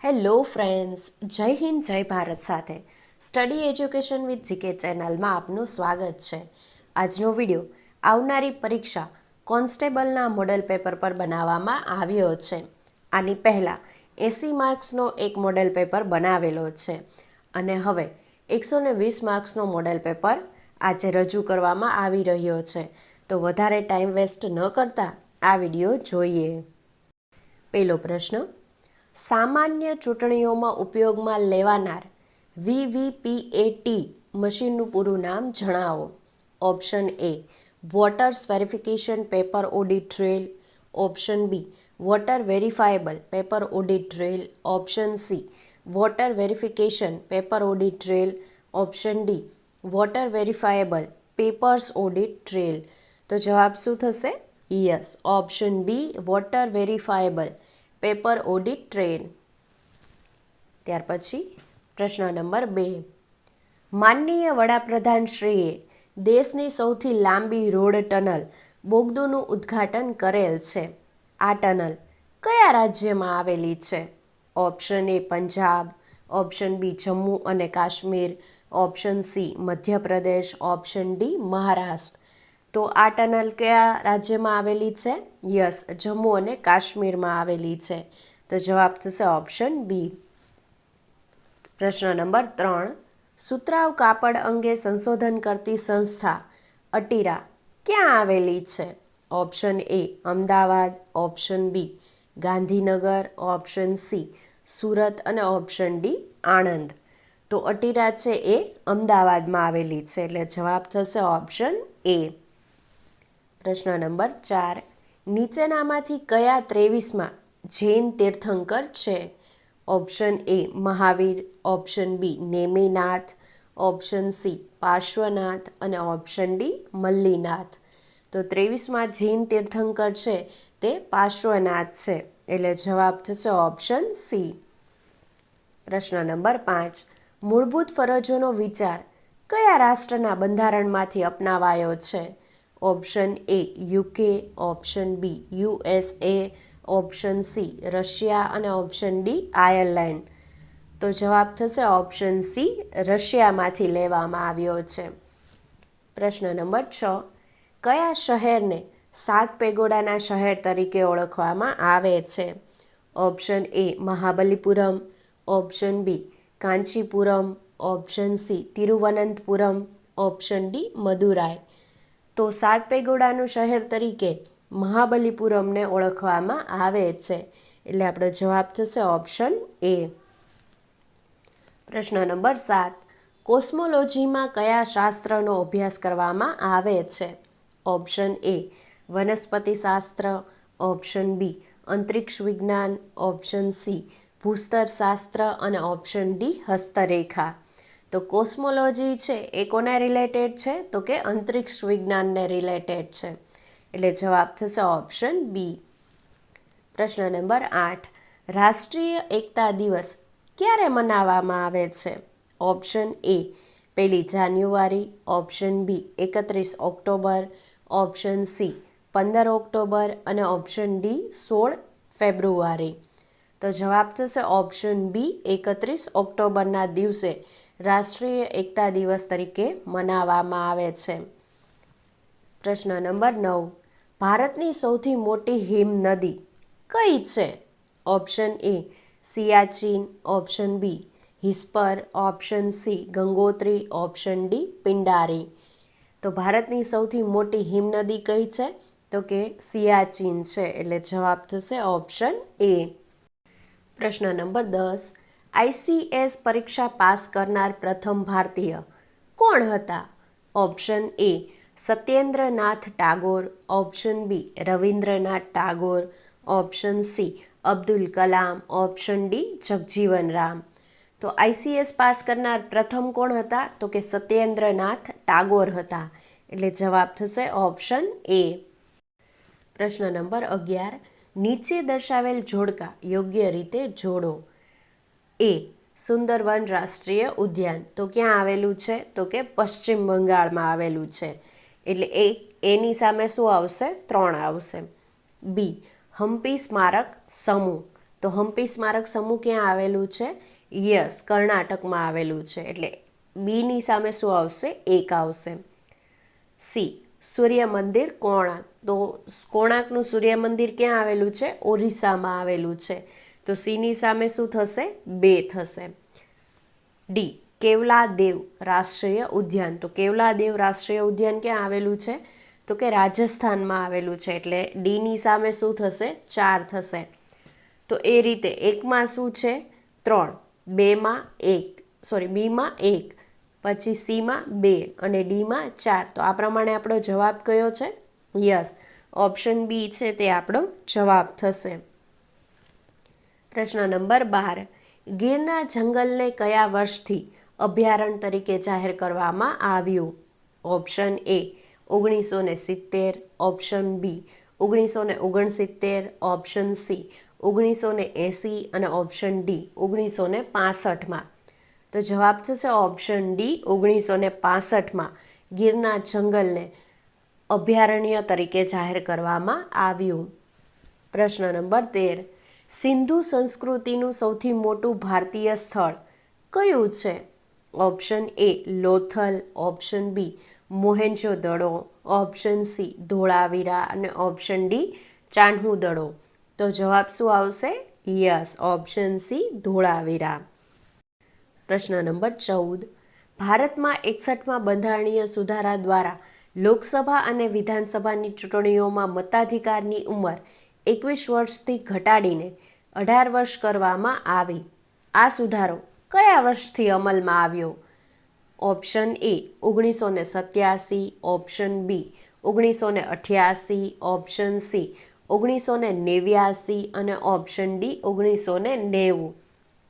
Hello friends, જય હિન્દ જય ભારત સાથે સ્ટડી એજ્યુકેશન વિથ જીકે ચેનલમાં આપનું સ્વાગત છે. આજનો વિડીયો આવનારી પરીક્ષા કોન્સ્ટેબલના મોડેલ પેપર પર બનાવવામાં આવ્યો છે. આની પહેલાં 80 માર્ક્સનો એક મોડેલ પેપર બનાવેલો છે અને હવે 120 માર્ક્સનો મોડેલ પેપર આજે રજૂ કરવામાં આવી રહ્યો છે. તો વધારે ટાઈમ વેસ્ટ ન કરતા આ વિડીયો જોઈએ. પહેલો પ્રશ્ન, સામાન્ય ચૂંટણીઓમાં ઉપયોગમાં લેવાનાર વીવીપીએટી મશીનનું પૂરું નામ જણાવો. Option A voters verification paper audit trail, option B voter verifiable paper audit trail, option C voter verification paper audit trail, option D voter verifiable papers audit trail. તો જવાબ શું થશે? Yes, option B voter verifiable paper audit trail. ત્યાર પછી પ્રશ્ન number 2, માનનીય વડાપ્રધાનશ્રીએ દેશની સૌથી લાંબી રોડ ટનલ બોગદોનું ઉદ્ઘાટન કરેલ છે. આ ટનલ કયા રાજ્યમાં આવેલી છે? Option A Punjab, option B Jammu અને Kashmir, option C Madhya Pradesh, option D Maharashtra. તો આ ટનલ કયા રાજ્યમાં આવેલી છે? યસ, જમ્મુ અને કાશ્મીરમાં આવેલી છે. તો જવાબ થશે ઓપ્શન બી. પ્રશ્ન નંબર 3, સુતરાઉ કાપડ અંગે સંશોધન કરતી સંસ્થા અટીરા ક્યાં આવેલી છે? Option A Ahmedabad, option B Gandhinagar, option C Surat અને ઓપ્શન ડી આણંદ. તો અટીરા છે એ અમદાવાદમાં આવેલી છે, એટલે જવાબ થશે ઓપ્શન એ. પ્રશ્ન નંબર 4, નીચેનામાંથી કયા 23માં જૈન તીર્થંકર છે? Option A Mahavir, option B Neminath, option C Parshvanath અને ઓપ્શન ડી મલ્લીનાથ. તો 23માં જૈન તીર્થંકર છે તે પાર્શ્વનાથ છે, એટલે જવાબ થશે ઓપ્શન સી. પ્રશ્ન નંબર 5, મૂળભૂત ફરજોનો વિચાર કયા રાષ્ટ્રના બંધારણમાંથી અપનાવાયો છે? Option A UK, option B USA, option C Russia અને ઓપ્શન ડી આયર્લેન્ડ. તો જવાબ થશે ઓપ્શન સી રશિયામાંથી લેવામાં આવ્યો છે. પ્રશ્ન નંબર 6, કયા શહેરને 7 પેગોડાના શહેર તરીકે ઓળખવામાં આવે છે? Option A Mahabalipuram, option B Kanchipuram, option C Thiruvananthapuram, option D Madurai. તો 7 પેગોડાનું શહેર તરીકે મહાબલીપુરમને ઓળખવામાં આવે છે, એટલે આપણો જવાબ થશે ઓપ્શન એ. પ્રશ્ન નંબર 7, કોસ્મોલોજીમાં કયા શાસ્ત્રનો અભ્યાસ કરવામાં આવે છે? ઓપ્શન એ વનસ્પતિશાસ્ત્ર, ઓપ્શન બી અંતરિક્ષ વિજ્ઞાન, ઓપ્શન સી ભૂસ્તરશાસ્ત્ર અને ઓપ્શન ડી હસ્તરેખા. તો કોસ્મોલોજી છે એ કોને રિલેટેડ છે? તો કે અંતરિક્ષ વિજ્ઞાનને રિલેટેડ છે, એટલે જવાબ થશે ઓપ્શન બી. પ્રશ્ન નંબર 8, રાષ્ટ્રીય એકતા દિવસ ક્યારે મનાવવામાં આવે છે? ઓપ્શન એ 1 જાન્યુઆરી, ઓપ્શન બી 31 ઓક્ટોબર, ઓપ્શન સી 15 ઓક્ટોબર અને ઓપ્શન ડી 16 ફેબ્રુઆરી. તો જવાબ થશે ઓપ્શન બી 31 ઓક્ટોબરના દિવસે રાષ્ટ્રીય એકતા દિવસ તરીકે મનાવવામાં આવે છે. પ્રશ્ન નંબર 9, ભારતની સૌથી મોટી હિમ નદી કઈ છે? Option A Siachen, option B Hispar, option C Gangotri, option D Pindari. તો ભારતની સૌથી મોટી હિમનદી કઈ છે? તો કે સિયાચીન છે, એટલે જવાબ થશે ઓપ્શન એ. પ્રશ્ન નંબર 10, ICS પરીક્ષા પાસ કરનાર પ્રથમ ભારતીય કોણ હતા? Option A Satyendranath Tagore, option B Rabindranath Tagore, option C Abdul Kalam, option D Jagjivan Ram. તો ICS પાસ કરનાર પ્રથમ કોણ હતા? તો કે સત્યેન્દ્રનાથ ટાગોર હતા, એટલે જવાબ થશે ઓપ્શન એ. પ્રશ્ન નંબર 11, નીચે દર્શાવેલ જોડકા યોગ્ય રીતે જોડો. એ સુંદરવન રાષ્ટ્રીય ઉદ્યાન તો ક્યાં આવેલું છે? તો કે પશ્ચિમ બંગાળમાં આવેલું છે, એટલે એની સામે શું આવશે? 3 આવશે. બી હમ્પી સ્મારક સમૂહ તો હમ્પી સ્મારક સમૂહ ક્યાં આવેલું છે? યસ, કર્ણાટકમાં આવેલું છે. એટલે બીની સામે શું આવશે? 1 આવશે. સી, સૂર્ય મંદિર કોણાર્ક. તો કોણાર્કનું સૂર્ય મંદિર ક્યાં આવેલું છે? ઓરિસ્સામાં આવેલું છે. તો સીની સામે શું થશે? 2 થશે. ડી, કેવલાદેવ રાષ્ટ્રીય ઉદ્યાન. તો કેવલાદેવ રાષ્ટ્રીય ઉદ્યાન ક્યાં આવેલું છે? તો કે રાજસ્થાનમાં આવેલું છે. એટલે ડીની સામે શું થશે? 4 થશે. તો એ રીતે એકમાં શું છે? 3, બેમાં 1, સોરી બીમાં 1, પછી સીમાં 2 અને ડીમાં 4. તો આ પ્રમાણે આપણો જવાબ કયો છે? યસ, ઓપ્શન બી છે તે આપણો જવાબ થશે. પ્રશ્ન નંબર 12. ગીરના જંગલને કયા વર્ષથી અભયારણ્ય તરીકે જાહેર કરવામાં આવ્યું? Option A 1970, option B 1969, option C 1980 અને ઓપ્શન ડી 1965. તો જવાબ થશે ઓપ્શન ડી 1965માં ગીરના જંગલને અભયારણ્ય તરીકે જાહેર કરવામાં આવ્યું. પ્રશ્ન નંબર 13. સિંધુ સંસ્કૃતિનું સૌથી મોટું ભારતીય સ્થળ કયું છે? Option A Lothal, option B Mohenjo Daro, option C Dholavira અને ઓપ્શન ડી ચાન્હુદડો. તો જવાબ શું આવશે? Yes, option C Dholavira. પ્રશ્ન નંબર 14. ભારતમાં 61માં બંધારણીય સુધારા દ્વારા લોકસભા અને વિધાનસભાની ચૂંટણીઓમાં મતાધિકારની ઉંમર 21 વર્ષથી ઘટાડીને 18 વર્ષ કરવામાં આવી. આ સુધારો કયા વર્ષથી અમલમાં આવ્યો? Option A 1987, option B 1988, option C 1989 અને ઓપ્શન ડી 1990.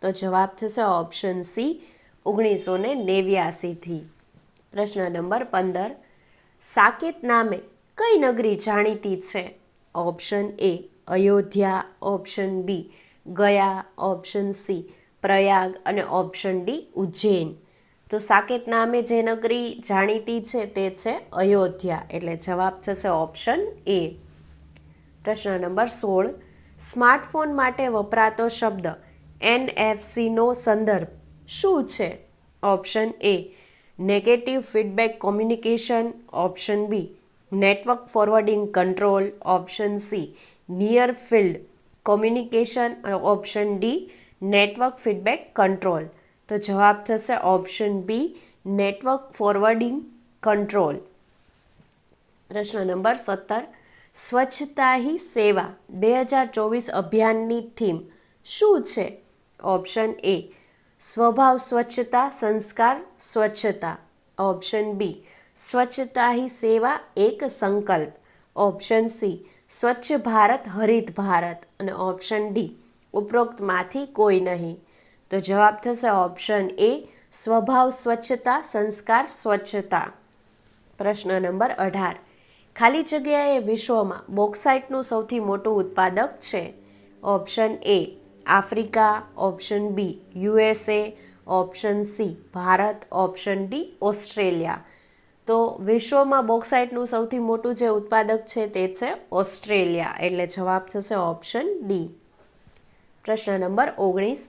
તો જવાબ થશે ઓપ્શન સી 1989થી. પ્રશ્ન નંબર 15. સાકેત નામે કઈ નગરી જાણીતી છે? Option A Ayodhya, option B Gaya, option C Prayag અને ઓપ્શન ડી ઉજ્જૈન. તો સાકેત નામે જે નગરી જાણીતી છે તે છે અયોધ્યા. એટલે જવાબ થશે ઓપ્શન એ. પ્રશ્ન નંબર 16. સ્માર્ટફોન માટે વપરાતો શબ્દ NFC નો સંદર્ભ શું છે? Option A negative feedback communication, option B network forwarding control, option C near field communication અને option D network feedback control. તો જવાબ થશે option B network forwarding control. પ્રશ્ન નંબર 17. સ્વચ્છતા હી સેવા 2024 અભિયાનની થીમ શું છે? ઓપ્શન એ સ્વભાવ સ્વચ્છતા સંસ્કાર સ્વચ્છતા, ઓપ્શન બી સ્વચ્છતા હી સેવા એક સંકલ્પ, ઓપ્શન સી સ્વચ્છ ભારત હરિત ભારત અને ઓપ્શન ડી ઉપરોક્તમાંથી કોઈ નહીં. તો જવાબ થશે ઓપ્શન એ સ્વભાવ સ્વચ્છતા સંસ્કાર સ્વચ્છતા. પ્રશ્ન નંબર 18. ખાલી જગ્યાએ વિશ્વમાં બોક્સાઇટનું સૌથી મોટું ઉત્પાદક છે? Option A Africa, option B USA, option C Bharat, option D Australia. તો વિશ્વમાં બોક્સાઇટનું સૌથી મોટું જે ઉત્પાદક છે તે છે ઓસ્ટ્રેલિયા. એટલે જવાબ થશે ઓપ્શન ડી. પ્રશ્ન નંબર 19.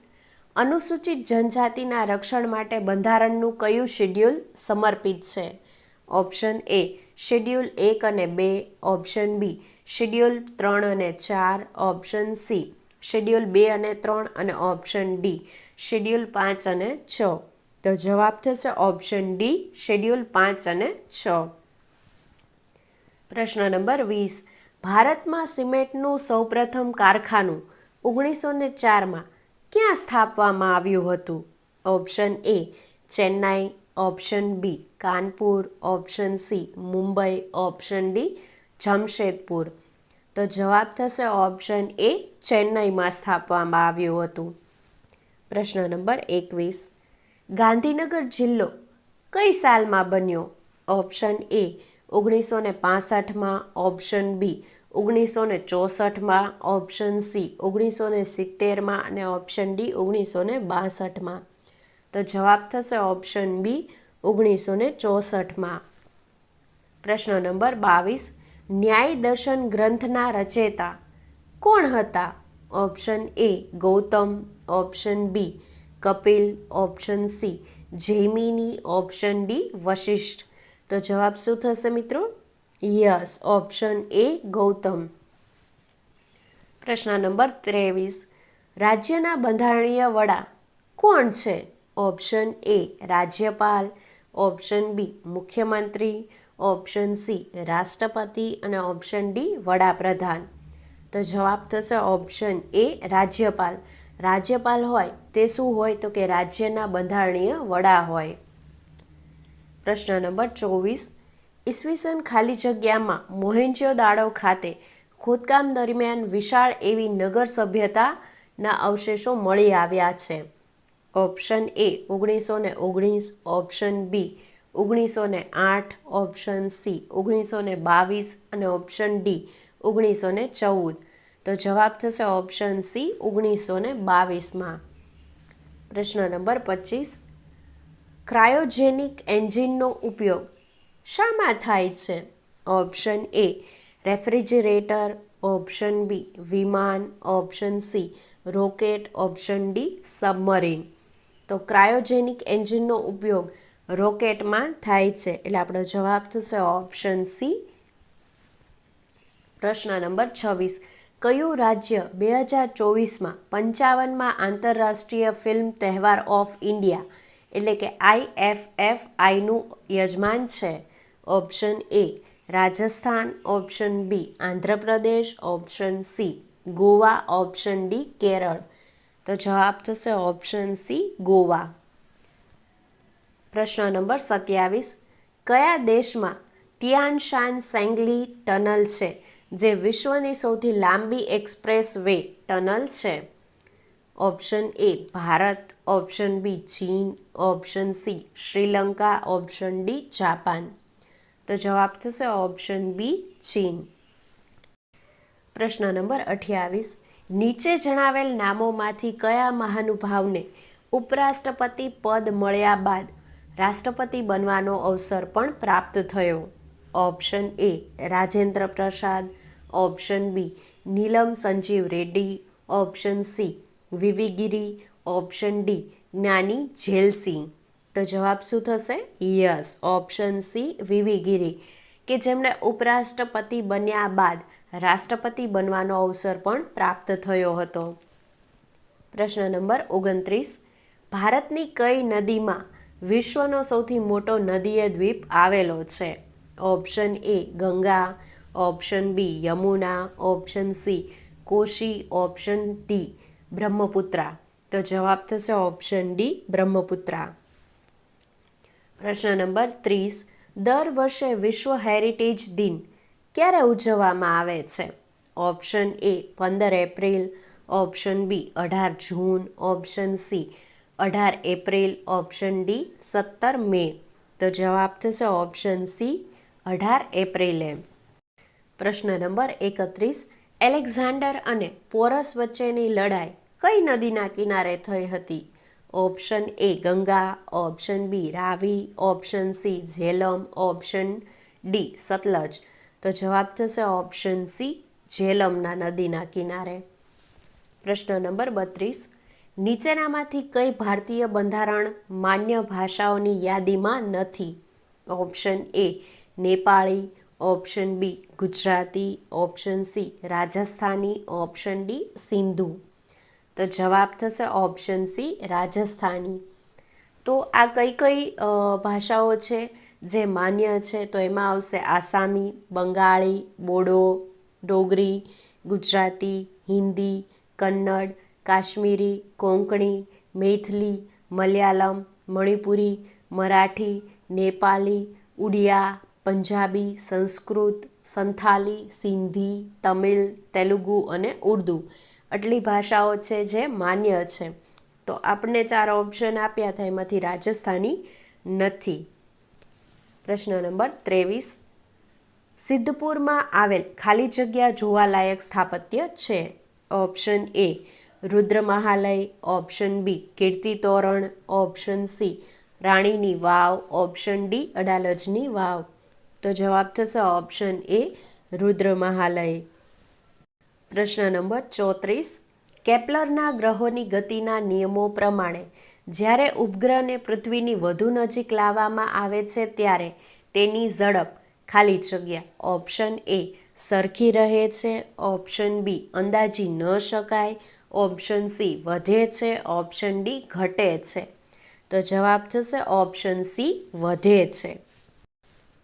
અનુસૂચિત જનજાતિના રક્ષણ માટે બંધારણનું કયું શેડ્યુલ સમર્પિત છે? ઓપ્શન એ શેડ્યુલ 1 અને 2, ઓપ્શન બી શેડ્યુલ 3 અને 4, ઓપ્શન સી શેડ્યુલ 2 અને 3 અને ઓપ્શન ડી શેડ્યુલ 5 અને 6. તો જવાબ થશે ઓપ્શન ડી શેડ્યુલ 5 અને 6. પ્રશ્ન નંબર 20. ભારતમાં સિમેન્ટનું સૌપ્રથમ કારખાનું 1904માં ક્યાં સ્થાપવામાં આવ્યું હતું? Option A Chennai, option B Kanpur, option C Mumbai, option D Jamshedpur. તો જવાબ થશે ઓપ્શન એ ચેન્નઈમાં સ્થાપવામાં આવ્યું હતું. પ્રશ્ન નંબર 21. ગાંધીનગર જિલ્લો કઈ સાલમાં બન્યો? ઓપ્શન એ 1965માં, ઓપ્શન બી 1964માં, ઓપ્શન સી 1970માં અને ઓપ્શન ડી 1962માં. તો જવાબ થશે ઓપ્શન બી 1964માં. પ્રશ્ન નંબર 22. ન્યાય દર્શન ગ્રંથના રચયિતા કોણ હતા? Option A Gautam, option B Kapil, option C Jaimini, option D Vashishtha. તો જવાબ શું થશે મિત્રો? Yes, option A Gautam. પ્રશ્ન નંબર 23. રાજ્યના બંધારણીય વડા કોણ છે? ઓપ્શન એ રાજ્યપાલ, ઓપ્શન બી મુખ્યમંત્રી, ઓપ્શન સી રાષ્ટ્રપતિ અને ઓપ્શન ડી વડાપ્રધાન. તો જવાબ થશે ઓપ્શન એ રાજ્યપાલ. રાજ્યપાલ હોય તે શું હોય? તો કે રાજ્યના બંધારણીય વડા હોય. પ્રશ્ન નંબર 24. ઈસવીસન ખાલી જગ્યામાં મોહેંજો-દાડો ખાતે ખોદકામ દરમિયાન વિશાળ એવી નગર સભ્યતાના અવશેષો મળી આવ્યા છે. Option A 1919, option B 1908, option C 1922 અને ઓપ્શન ડી 1914. તો જવાબ થશે ઓપ્શન સી 1922માં. પ્રશ્ન નંબર 25. ક્રાયોજેનિક એન્જિનનો ઉપયોગ શામાં થાય છે? Option A refrigerator, option B વિમાન, option C rocket, option D submarine. તો ક્રાયોજેનિક એન્જિનનો ઉપયોગ રોકેટમાં થાય છે, એટલે આપણો જવાબ થશે ઓપ્શન સી. પ્રશ્ન નંબર 26. કયું રાજ્ય 2024માં 55માં આંતરરાષ્ટ્રીય ફિલ્મ તહેવાર ઓફ ઇન્ડિયા એટલે કે IFFIનું યજમાન છે? Option A Rajasthan, option B Andhra Pradesh, option C Goa, option D Kerala. તો જવાબ થશે ઓપ્શન સી ગોવા. પ્રશ્ન નંબર 27. કયા દેશમાં તિયાન શાન સેંગલી ટનલ છે, જે વિશ્વની સૌથી લાંબી એક્સપ્રેસ વે ટનલ છે? Option A Bharat, option B ચીન, option C Sri Lanka, option D Japan. તો જવાબ થશે ઓપ્શન બી ચીન. પ્રશ્ન નંબર 28. નીચે જણાવેલ નામોમાંથી કયા મહાનુભાવને ઉપરાષ્ટ્રપતિ પદ મળ્યા બાદ રાષ્ટ્રપતિ બનવાનો અવસર પણ પ્રાપ્ત થયો? Option A Rajendra Prasad, option B Neelam Sanjiva Reddy, option C V V Giri, option D Giani Zail Singh. તો જવાબ શું થશે? Yes, option C V V Giri, કે જેમણે ઉપરાષ્ટ્રપતિ બન્યા બાદ રાષ્ટ્રપતિ બનવાનો અવસર પણ પ્રાપ્ત થયો હતો. પ્રશ્ન નંબર 29. ભારતની કઈ નદીમાં વિશ્વનો સૌથી મોટો નદીય દ્વીપ આવેલો છે? Option A Ganga, option B Yamuna, option C Kosi, option D Brahmaputra. તો જવાબ થશે ઓપ્શન ડી બ્રહ્મપુત્રા. પ્રશ્ન નંબર 30. દર વર્ષે વિશ્વ હેરિટેજ દિન ક્યારે ઉજવવામાં આવે છે? Option A 15 April, option B 18 June, option C 18 April, option D 17 May. તો જવાબ થશે ઓપ્શન સી 18 એપ્રિલે. પ્રશ્ન નંબર 31. એલેક્ઝાન્ડર અને પોરસ વચ્ચેની લડાઈ કઈ નદીના કિનારે થઈ હતી? Option A Ganga, option B Ravi, option C Jhelum, option D Sutlej. તો જવાબ થશે ઓપ્શન સી ઝેલમના નદીના કિનારે. પ્રશ્ન નંબર 32. નીચેનામાંથી કઈ ભારતીય બંધારણ માન્ય ભાષાઓની યાદીમાં નથી? Option A Nepali, option B Gujarati, option C Rajasthani, option D Sindhu. તો જવાબ થશે ઓપ્શન સી રાજસ્થાની. તો આ કઈ કઈ ભાષાઓ છે જે માન્ય છે? તો એમાં આવશે આસામી, બંગાળી, બોડો, ડોગરી, ગુજરાતી, હિન્દી, કન્નડ, કાશ્મીરી, કોંકણી, મૈથિલી, મલયાલમ, મણિપુરી, મરાઠી, નેપાલી, ઉડિયા, પંજાબી, સંસ્કૃત, સંથાલી, સિંધી, તમિલ, તેલુગુ અને ઉર્દુ. આટલી ભાષાઓ છે જે માન્ય છે. તો આપણને 4 ઓપ્શન આપ્યા હતા, એમાંથી રાજસ્થાની નથી. પ્રશ્ન નંબર 23. સિદ્ધપુરમાં આવેલ ખાલી જગ્યા જોવાલાયક સ્થાપત્ય છે? ઓપ્શન એ રુદ્રમહાલય, option B Kirti Toran, option C રાણીની વાવ, ઓપ્શન ડી અડાલજની વાવ. તો જવાબ થશે ઓપ્શન એ રુદ્રમહાલય. પ્રશ્ન નંબર 34. કેપ્લરના ગ્રહોની ગતિના નિયમો પ્રમાણે જ્યારે ઉપગ્રહને પૃથ્વીની વધુ નજીક લાવવામાં આવે છે ત્યારે તેની ઝડપ ખાલી જગ્યા ઓપ્શન એ સરખી રહે છે, ઓપ્શન બી અંદાજી ન શકાય, ઓપ્શન સી વધે છે, ઓપ્શન ડી ઘટે છે. તો જવાબ થશે ઓપ્શન સી વધે છે.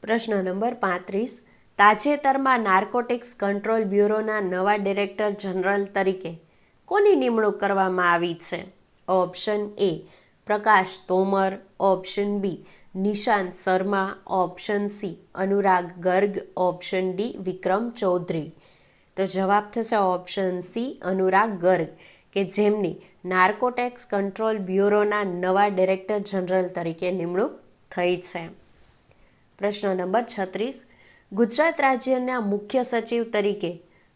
પ્રશ્ન નંબર 35. તાજેતરમાં નાર્કોટિક્સ કંટ્રોલ બ્યુરોના નવા ડિરેક્ટર જનરલ તરીકે કોની નિમણૂક કરવામાં આવી છે? Option A Prakash Tomar, option B Nishant Sharma, option C Anurag Garg, option D Vikram Chaudhary. તો જવાબ થશે ઓપ્શન સી અનુરાગ ગર્ગ, કે જેમની નાર્કોટિક્સ કંટ્રોલ બ્યુરોના નવા ડિરેક્ટર જનરલ તરીકે નિમણૂક થઈ છે. પ્રશ્ન નંબર 36. ગુજરાત રાજ્યના મુખ્ય સચિવ તરીકે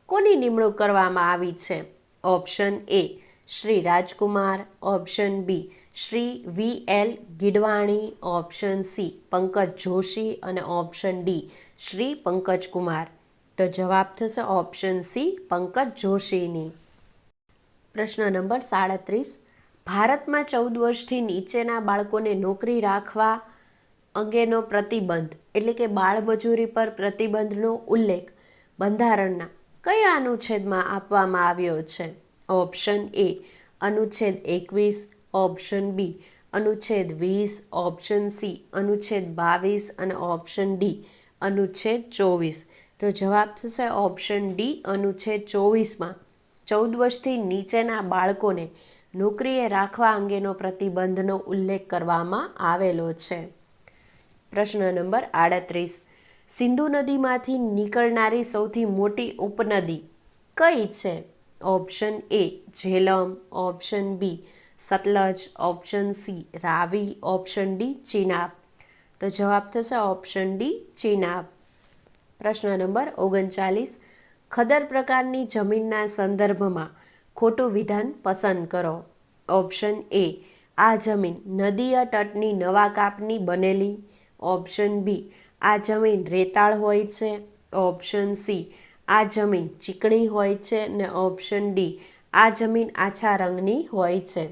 કોની નિમણૂક કરવામાં આવી છે? Option A Shri Rajkumar, option B Shri V L. Gidwani, option C Pankaj Joshi અને ઓપ્શન ડી શ્રી પંકજકુમાર. તો જવાબ થશે ઓપ્શન સી પંકજ જોશીની. પ્રશ્ન નંબર 37. ભારતમાં 14 વર્ષથી નીચેના બાળકોને નોકરી રાખવા અંગેનો પ્રતિબંધ એટલે કે બાળમજૂરી પર પ્રતિબંધનો ઉલ્લેખ બંધારણના કયા અનુચ્છેદમાં આપવામાં આવ્યો છે? ઓપ્શન એ અનુચ્છેદ 21, ઓપ્શન બી અનુચ્છેદ 20, ઓપ્શન સી અનુચ્છેદ 22 અને ઓપ્શન ડી અનુચ્છેદ 24. તો જવાબ થશે ઓપ્શન ડી અનુચ્છેદ 24માં 14 વર્ષથી નીચેના બાળકોને નોકરીએ રાખવા અંગેનો પ્રતિબંધનો ઉલ્લેખ કરવામાં આવેલો છે. પ્રશ્ન નંબર 38. સિંધુ નદીમાંથી નીકળનારી સૌથી મોટી ઉપનદી કઈ છે? Option A Jhelum, option B Sutlej, option C Ravi, option D Chenab. તો જવાબ થશે ઓપ્શન ડી ચિનાબ. પ્રશ્ન નંબર 39. ખદર પ્રકારની જમીનના સંદર્ભમાં ખોટું વિધાન પસંદ કરો. ઓપ્શન એ આ જમીન નદીય તટની નવા કાપની બનેલી, ઓપ્શન બી આ જમીન રેતાળ હોય છે, ઓપ્શન સી આ જમીન ચીકણી હોય છે ને ઓપ્શન ડી આ જમીન આછા રંગની હોય છે.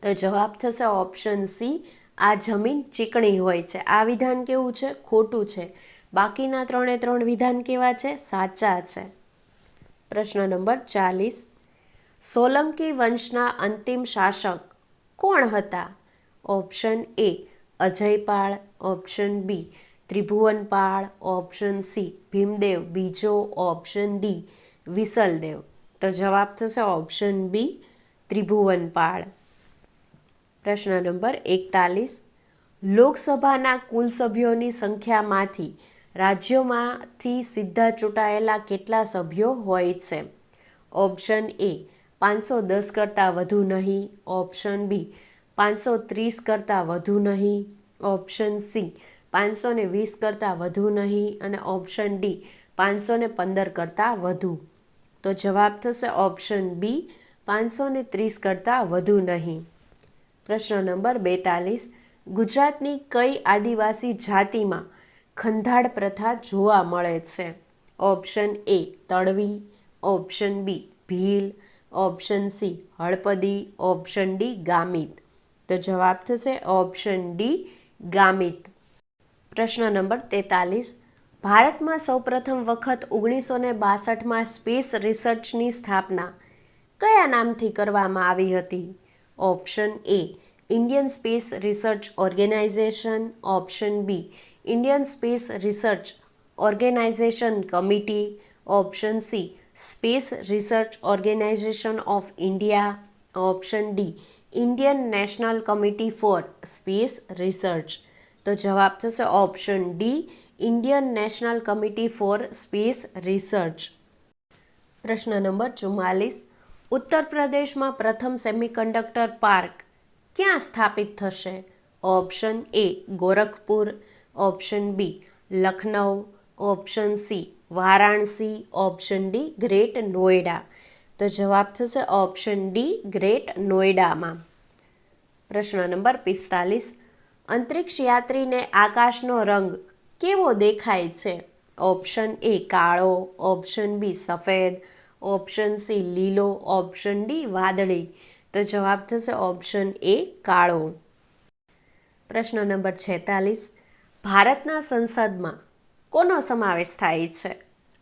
તો જવાબ થશે ઓપ્શન સી આ જમીન ચીકણી હોય છે. આ વિધાન કેવું છે? ખોટું છે. બાકીના 3 વિધાન કેવા છે? સાચા છે. પ્રશ્ન નંબર 40. સોલંકી વંશના અંતિમ શાસક કોણ હતા? Option A Ajaypal, option B Tribhuvanpal, option C Bhimdev બીજો, ઓપ્શન ડી વિસલદેવ. તો જવાબ થશે ઓપ્શન બી ત્રિભુવનપાળ. પ્રશ્ન નંબર 41. લોકસભાના કુલ સભ્યોની સંખ્યામાંથી રાજ્યોમાંથી સીધા ચૂંટાયેલા કેટલા સભ્યો હોય છે? ઓપ્શન એ 510 કરતાં વધુ નહીં, ઓપ્શન બી 530 કરતાં વધુ નહીં, ઓપ્શન સી 520 કરતાં વધુ નહીં અને ઓપ્શન ડી 515 કરતાં વધુ. તો જવાબ થશે ઓપ્શન બી 530 કરતાં વધુ નહીં. પ્રશ્ન નંબર 42. ગુજરાતની કઈ આદિવાસી જાતિમાં ખંધાડ પ્રથા જોવા મળે છે? Option A Talavi, option B Bhil, option C Halpati, option D Gamit. તો જવાબ થશે ઓપ્શન ડી ગામિત. પ્રશ્ન નંબર 43. ભારતમાં સૌપ્રથમ વખત 1962માં સ્પેસ રિસર્ચની સ્થાપના કયા નામથી કરવામાં આવી હતી? Option A Indian space research organisation, option B Indian space research organisation committee, option C space research organisation of India, option D Indian national committee for space research. તો જવાબ થશે option D Indian national committee for space research. પ્રશ્ન number 44. ઉત્તર પ્રદેશમાં પ્રથમ semiconductor park ક્યાં સ્થાપિત થશે? Option A Gorakhpur, option B Lucknow, option C Varanasi, option D great Noida. તો જવાબ થશે ઓપ્શન ડી ગ્રેટ નોઈડામાં. પ્રશ્ન નંબર 45. અંતરિક્ષ યાત્રીને આકાશનો રંગ કેવો દેખાય છે? ઓપ્શન એ કાળો, ઓપ્શન બી સફેદ, ઓપ્શન સી લીલો, ઓપ્શન ડી વાદળી. તો જવાબ થશે ઓપ્શન એ કાળો. પ્રશ્ન નંબર 46. ભારતના સંસદમાં કોનો સમાવેશ થાય છે?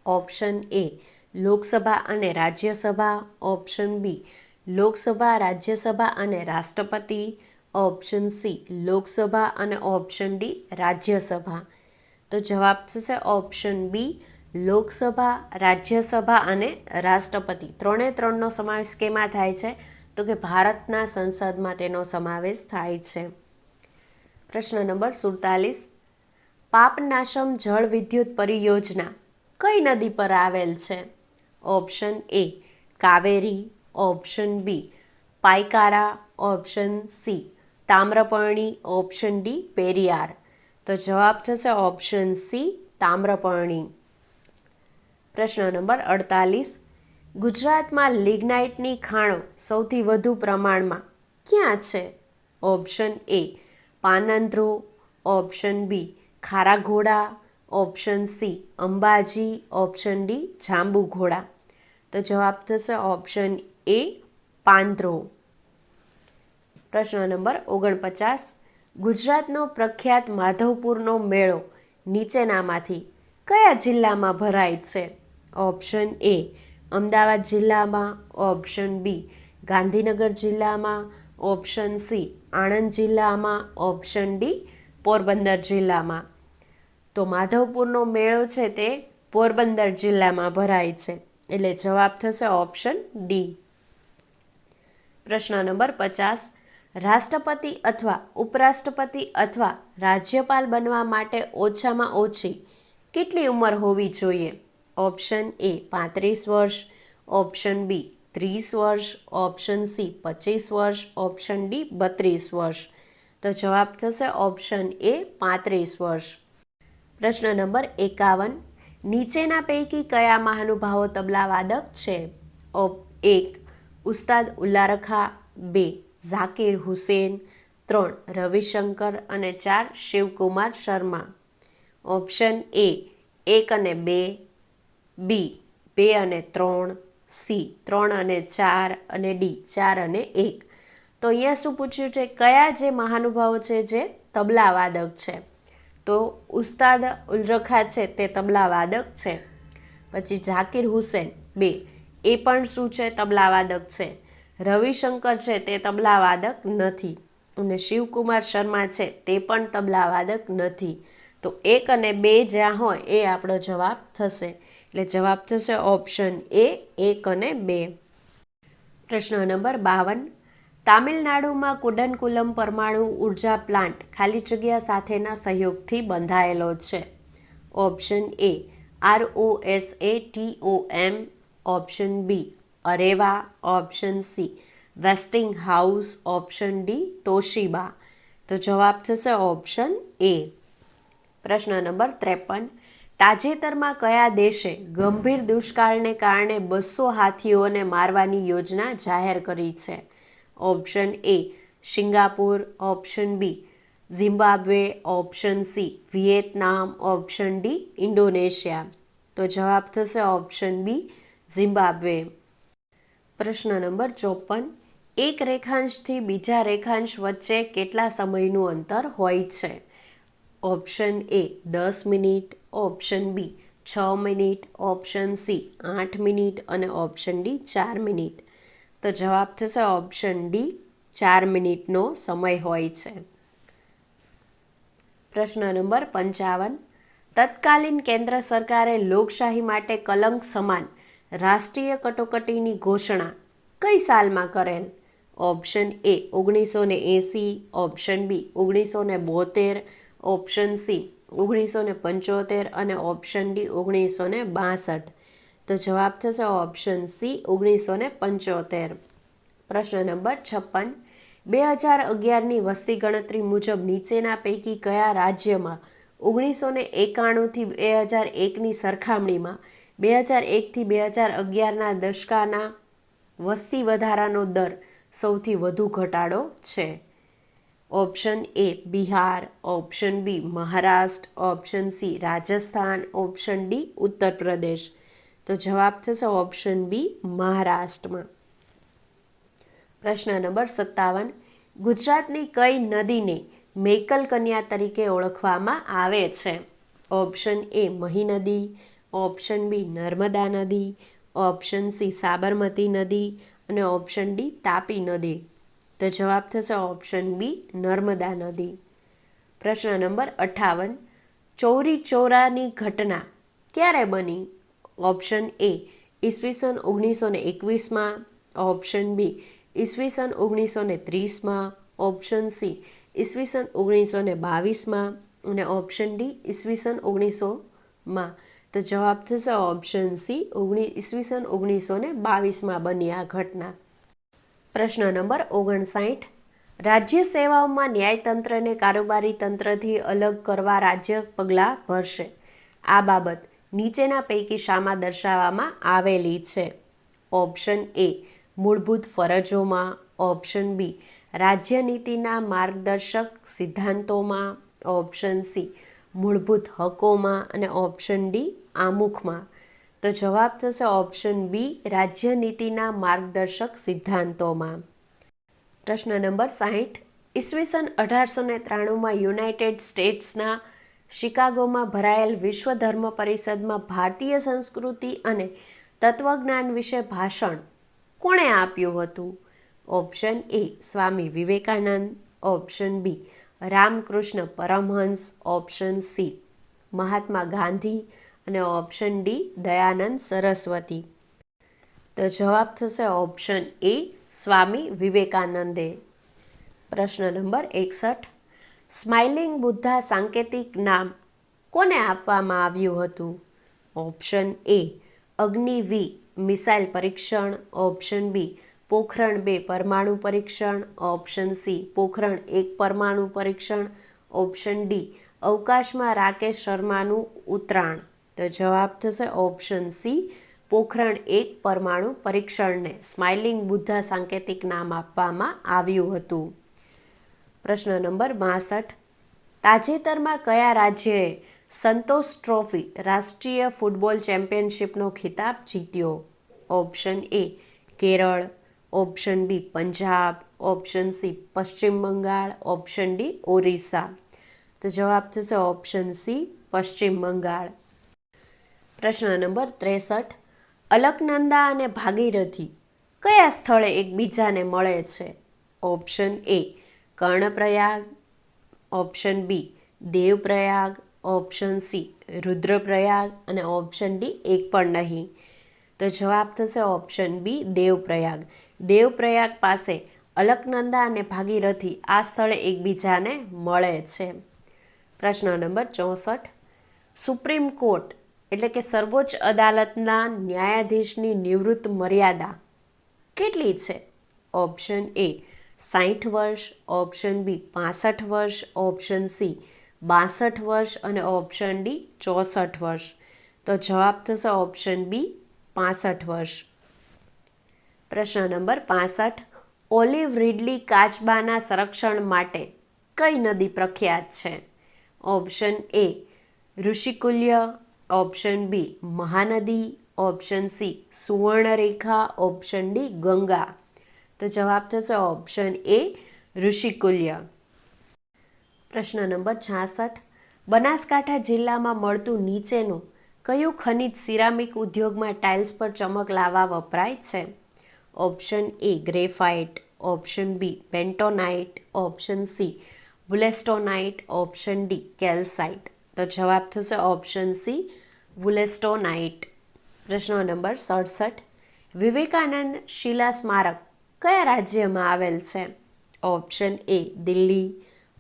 ઓપ્શન એ લોકસભા અને રાજ્યસભા, ઓપ્શન બી લોકસભા, રાજ્યસભા અને રાષ્ટ્રપતિ, ઓપ્શન સી લોકસભા અને ઓપ્શન ડી રાજ્યસભા. તો જવાબ થશે ઓપ્શન બી લોકસભા, રાજ્યસભા અને રાષ્ટ્રપતિ. ત્રણનો સમાવેશ કેમાં થાય છે? તો કે ભારતના સંસદમાં તેનો સમાવેશ થાય છે. પ્રશ્ન નંબર 47. પાપનાશમ જળ વિદ્યુત પરિયોજના કઈ નદી પર આવેલ છે? Option A Kaveri, option B Pykara, option C Tamraparni, option D Periyar. તો જવાબ થશે ઓપ્શન સી તામ્રપર્ણી. પ્રશ્ન નંબર 48. ગુજરાતમાં લિગ્નાઇટની ખાણો સૌથી વધુ પ્રમાણમાં ક્યાં છે? Option A Panandhro, option B Kharaghoda, option C Ambaji, option D Jambughoda. તો જવાબ થશે ઓપ્શન એ પાંદ્રો. પ્રશ્ન નંબર 49. ગુજરાતનો પ્રખ્યાત માધવપુરનો મેળો નીચેનામાંથી કયા જિલ્લામાં ભરાય છે? ઓપ્શન એ અમદાવાદ જિલ્લામાં, ઓપ્શન બી ગાંધીનગર જિલ્લામાં, ઓપ્શન સી આણંદ જિલ્લામાં, ઓપ્શન ડી પોરબંદર જિલ્લામાં. તો માધવપુરનો મેળો છે તે પોરબંદર જિલ્લામાં ભરાય છે, એટલે જવાબ થશે ઓપ્શન ડી. પ્રશ્ન નંબર 50. રાષ્ટ્રપતિ અથવા ઉપરાષ્ટ્રપતિ અથવા રાજ્યપાલ બનવા માટે ઓછામાં ઓછી કેટલી ઉંમર હોવી જોઈએ? ઓપ્શન એ 35 વર્ષ, ઓપ્શન બી 30 વર્ષ, ઓપ્શન સી 25 વર્ષ, ઓપ્શન ડી 32 વર્ષ. તો જવાબ થશે ઓપ્શન એ 35 વર્ષ. પ્રશ્ન નંબર 51. નીચેના પૈકી કયા મહાનુભાવો તબલાવાદક છે? 1 ઉસ્તાદ ઉલ્લા રખા, 2 ઝાકિર હુસેન, 3 રવિશંકર અને 4 શિવકુમાર શર્મા. ઓપ્શન એ 1 અને 2, બી 2 અને 3, સી 3 અને 4 અને ડી 4 અને 1. તો અહીંયા શું પૂછ્યું છે? કયા જે મહાનુભાવો છે જે તબલાવાદક છે? તો ઉસ્તાદ ઉલ રખા છે તે તબલાવાદક છે. પછી ઝાકિર હુસેન 2 એ પણ શું છે? તબલાવાદક છે. રવિશંકર છે તે તબલાવાદક નથી, અને શિવકુમાર શર્મા છે તે પણ તબલાવાદક નથી. તો 1 અને 2 જ્યાં હોય એ આપણો જવાબ થશે, એટલે જવાબ થશે ઓપ્શન એ 1 અને 2. પ્રશ્ન નંબર 52. તામિલનાડુમાં કુડનકુલમ પરમાણુ ઉર્જા પ્લાન્ટ ખાલી જગ્યા સાથેના સહયોગથી બંધાયેલો છે. Option A ROSATOM, option B Areva, option C Westinghouse, option D Toshiba. તો જવાબ થશે ઓપ્શન એ. પ્રશ્ન નંબર 53. તાજેતરમાં કયા દેશે ગંભીર દુષ્કાળને કારણે 200 હાથીઓને મારવાની યોજના જાહેર કરી છે? Option A Singapore, option B Zimbabwe, option C Vietnam, option D Indonesia. તો જવાબ થશે ઓપ્શન બી ઝિમ્બાબ્વે. પ્રશ્ન નંબર 54. એક રેખાંશથી બીજા રેખાંશ વચ્ચે કેટલા સમયનું અંતર હોય છે? Option A 10 minute, option B 6 minute, option C 8 minute અને ઓપ્શન ડી 4 મિનિટ. તો જવાબ થશે ઓપ્શન ડી 4 મિનિટનો સમય હોય છે. પ્રશ્ન નંબર 55. તત્કાલીન કેન્દ્ર સરકારે લોકશાહી માટે કલંક સમાન રાષ્ટ્રીય કટોકટીની ઘોષણા કઈ સાલમાં કરેલ? Option A 1980, option B 1972, option C 1975 અને ઓપ્શન ડી 1962. તો જવાબ થશે ઓપ્શન સી 1975. પ્રશ્ન નંબર 56. 2011ની વસ્તી ગણતરી મુજબ નીચેના પૈકી કયા રાજ્યમાં 1991થી 2001ની સરખામણીમાં 2001થી 2011ના દશકાના વસ્તી વધારાનો દર સૌથી વધુ ઘટાડો છે? Option A Bihar, option B Maharashtra, option C Rajasthan, option D Uttar Pradesh. તો જવાબ થશે ઓપ્શન બી મહારાષ્ટ્રમાં. પ્રશ્ન નંબર 57. ગુજરાતની કઈ નદીને મેકલ કન્યા તરીકે ઓળખવામાં આવે છે? ઓપ્શન એ મહી નદી, ઓપ્શન બી નર્મદા નદી, ઓપ્શન સી સાબરમતી નદી અને ઓપ્શન ડી તાપી નદી. તો જવાબ થશે ઓપ્શન બી નર્મદા નદી. પ્રશ્ન નંબર 58. ચૌરી ચોરાની ઘટના ક્યારે બની? ઓપ્શન એ ઈસવીસન 1921માં, ઓપ્શન બી ઈસવીસન 1930માં, ઓપ્શન સી ઈસવીસન 1922માં અને ઓપ્શન ડી ઈસવીસન 1900માં. તો જવાબ થશે ઓપ્શન સી ઈસવીસન 1922માં બની આ ઘટના. પ્રશ્ન નંબર 59. રાજ્ય સેવાઓમાં ન્યાયતંત્રને કારોબારી તંત્રથી અલગ કરવા રાજ્ય પગલાં ભરશે. આ બાબત નીચેના પૈકી શામાં દર્શાવવામાં આવેલી છે? ઓપ્શન એ મૂળભૂત ફરજોમાં, ઓપ્શન બી રાજ્યનીતિના માર્ગદર્શક સિદ્ધાંતોમાં, ઓપ્શન સી મૂળભૂત હકોમાં અને ઓપ્શન ડી આમુખમાં. તો જવાબ થશે ઓપ્શન બી રાજ્યનીતિના માર્ગદર્શક સિદ્ધાંતોમાં. પ્રશ્ન નંબર 60. ઈસવીસન 1893માં યુનાઇટેડ સ્ટેટ્સના શિકાગોમાં ભરાયેલ વિશ્વ ધર્મ પરિષદમાં ભારતીય સંસ્કૃતિ અને તત્વજ્ઞાન વિશે ભાષણ કોણે આપ્યું હતું? Option A Swami Vivekananda, option B Ramakrishna Paramhansa, option C Mahatma Gandhi અને ઓપ્શન ડી દયાનંદ સરસ્વતી. તો જવાબ થશે ઓપ્શન એ સ્વામી વિવેકાનંદે. પ્રશ્ન નંબર 61. સ્માઇલિંગ બુદ્ધા સાંકેતિક નામ કોને આપવામાં આવ્યું હતું? ઓપ્શન એ અગ્નિ-વી મિસાઇલ પરીક્ષણ, ઓપ્શન બી પોખરણ 2 પરમાણુ પરીક્ષણ, ઓપ્શન સી પોખરણ 1 પરમાણુ પરીક્ષણ, ઓપ્શન ડી અવકાશમાં રાકેશ શર્માનું ઉતરાણ. તો જવાબ થશે ઓપ્શન સી પોખરણ 1 પરમાણુ પરીક્ષણને સ્માઇલિંગ બુદ્ધા સાંકેતિક નામ આપવામાં આવ્યું હતું. પ્રશ્ન નંબર 62. તાજેતરમાં કયા રાજ્યએ સંતોષ ટ્રોફી રાષ્ટ્રીય ફૂટબોલ ચેમ્પિયનશિપનો ખિતાબ જીત્યો? Option A Kerala, option B Punjab, option C Paschim Bangal, option D Orissa. તો જવાબ થશે ઓપ્શન સી પશ્ચિમ બંગાળ. પ્રશ્ન નંબર 63. અલકનંદા અને ભાગીરથી કયા સ્થળે એકબીજાને મળે છે? Option A Karnaprayag, option B Devprayag, option C Rudraprayag અને ઓપ્શન ડી એક પણ નહીં. તો જવાબ થશે ઓપ્શન બી દેવપ્રયાગ. દેવપ્રયાગ પાસે અલકનંદા અને ભાગીરથી આ સ્થળે એકબીજાને મળે છે. પ્રશ્ન નંબર 64. સુપ્રીમ કોર્ટ એટલે કે સર્વોચ્ચ અદાલતના ન્યાયાધીશની નિવૃત્ત મર્યાદા કેટલી છે? ઓપ્શન એ 60 વર્ષ, ઓપ્શન બી 65 વર્ષ, ઓપ્શન સી 62 વર્ષ અને ઓપ્શન ડી 64 વર્ષ. તો જવાબ થશે ઓપ્શન બી 65 વર્ષ. પ્રશ્ન નંબર 65. ઓલિવ રીડલી કાચબાના સંરક્ષણ માટે કઈ નદી પ્રખ્યાત છે? Option A Rushikulya, option B Mahanadi, option C Subarnarekha, option D Ganga. તો જવાબ થશે ઓપ્શન એ ઋષિકુલ્ય. પ્રશ્ન નંબર 66. બનાસકાંઠા જિલ્લામાં મળતું નીચેનું કયું ખનિજ સિરામિક ઉદ્યોગમાં ટાઇલ્સ પર ચમક લાવવા વપરાય છે? Option A graphite, option B bentonite, option C wollastonite, option D calcite. તો જવાબ થશે ઓપ્શન સી વુલેસ્ટોનાઇટ. પ્રશ્ન નંબર 67. વિવેકાનંદ શિલા સ્મારક કયા રાજ્યમાં આવેલ છે? Option A Delhi,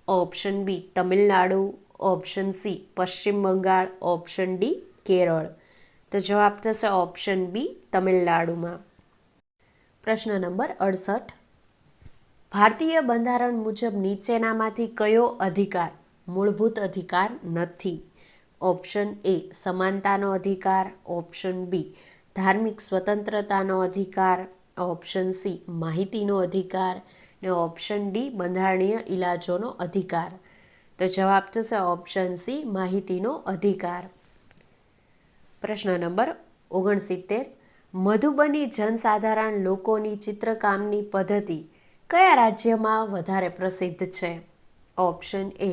option B Tamil Nadu, option C Paschim Bangal, option D Kerala. તો જવાબ થશે ઓપ્શન બી તમિલનાડુમાં. પ્રશ્ન નંબર 68. ભારતીય બંધારણ મુજબ નીચેનામાંથી કયો અધિકાર મૂળભૂત અધિકાર નથી? ઓપ્શન એ સમાનતાનો અધિકાર, ઓપ્શન બી ધાર્મિક સ્વતંત્રતાનો અધિકાર, ઓપ્શન સી માહિતીનો અધિકાર ને ઓપ્શન ડી બંધારણીય ઇલાજોનો અધિકાર. તો જવાબ થશે ઓપ્શન સી માહિતીનો અધિકાર. પ્રશ્ન નંબર 69. મધુબની જનસાધારણ લોકોની ચિત્રકામની પદ્ધતિ કયા રાજ્યમાં વધારે પ્રસિદ્ધ છે? Option A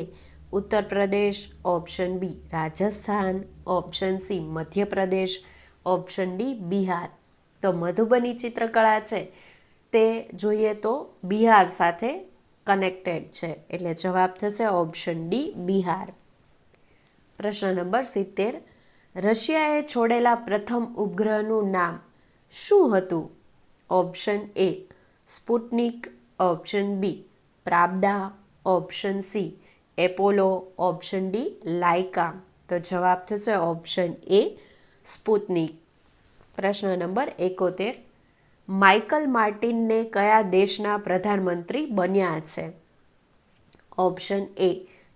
Uttar Pradesh, option B Rajasthan, option C Madhya Pradesh, option D Bihar. તો મધુબની ચિત્રકળા છે તે જોઈએ તો બિહાર સાથે કનેક્ટેડ છે, એટલે જવાબ થશે ઓપ્શન ડી બિહાર. પ્રશ્ન નંબર 70. રશિયાએ છોડેલા પ્રથમ ઉપગ્રહનું નામ શું હતું? Option A Sputnik, option B Pravda, option C Apollo, option D Laika. તો જવાબ થશે ઓપ્શન એ સ્પુતનિક. પ્રશ્ન નંબર 71. માઇકલ માર્ટિનને કયા દેશના પ્રધાનમંત્રી બન્યા છે? Option A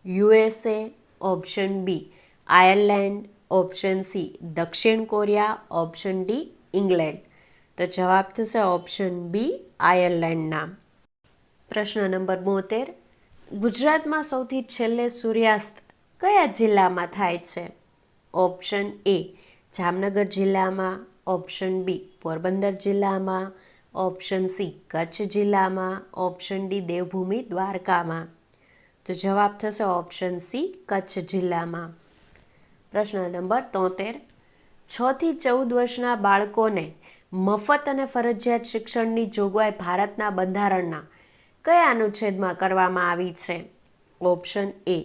USA, option B Ireland, option C દક્ષિણ કોરિયા, ઓપ્શન ડી ઇંગ્લેન્ડ. તો જવાબ થશે ઓપ્શન બી આયર્લેન્ડના. પ્રશ્ન નંબર 72. ગુજરાતમાં સૌથી છેલ્લે સૂર્યાસ્ત કયા જિલ્લામાં થાય છે? ઓપ્શન એ જામનગર જિલ્લામાં, ઓપ્શન બી પોરબંદર જિલ્લામાં, ઓપ્શન સી કચ્છ જિલ્લામાં, ઓપ્શન ડી દેવભૂમિ દ્વારકામાં. તો જવાબ થશે ઓપ્શન સી કચ્છ જિલ્લામાં. પ્રશ્ન નંબર 73. 6 થી 14 વર્ષના બાળકોને મફત અને ફરજિયાત શિક્ષણની જોગવાઈ ભારતના બંધારણના કયા અનુચ્છેદમાં કરવામાં આવી છે? ઓપ્શન એ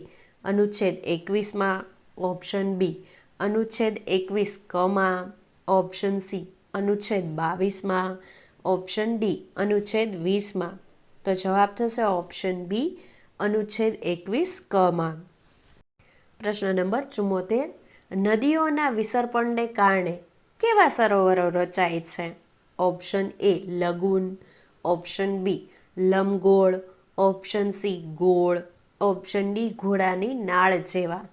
અનુચ્છેદ 21માં, ઓપ્શન બી અનુચ્છેદ 21 ઓપ્શન સી અનુચ્છેદ 22માં, ઓપ્શન ડી અનુચ્છેદ 20માં. તો જવાબ થશે ઓપ્શન બી અનુચ્છેદ 21 પ્રશ્ન નંબર 74. નદીઓના વિસર્પણને કારણે કેવા સરોવરો રચાય છે? ઓપ્શન એ લગૂન, ઓપ્શન બી લંબગોળ, ઓપ્શન સી ગોળ, ઓપ્શન ડી ઘોડાની નાળ જેવા.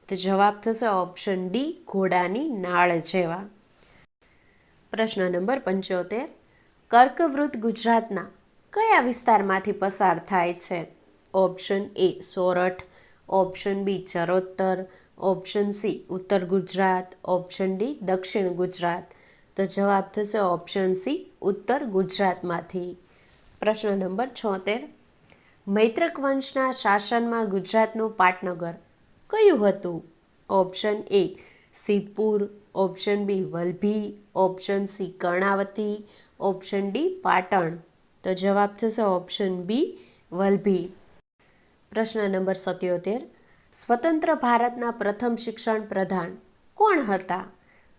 તો જવાબ થશે ઓપ્શન ડી ઘોડાની નાળ જેવા. પ્રશ્ન નંબર 75. કર્કવૃત ગુજરાતના કયા વિસ્તારમાંથી પસાર થાય છે? Option A Sorath, option B Charotar, option C Uttar Gujarat, option D દક્ષિણ ગુજરાત. તો જવાબ થશે ઓપ્શન સી ઉત્તર ગુજરાતમાંથી. પ્રશ્ન નંબર 76. મૈત્રક વંશના શાસનમાં ગુજરાતનું પાટનગર કયું હતું? Option A Siddhpur, option B Valabhi, option C Karnavati, option D Patan. તો જવાબ થશે ઓપ્શન બી વલભી. પ્રશ્ન નંબર 77. સ્વતંત્ર ભારતના પ્રથમ શિક્ષણ પ્રધાન કોણ હતા?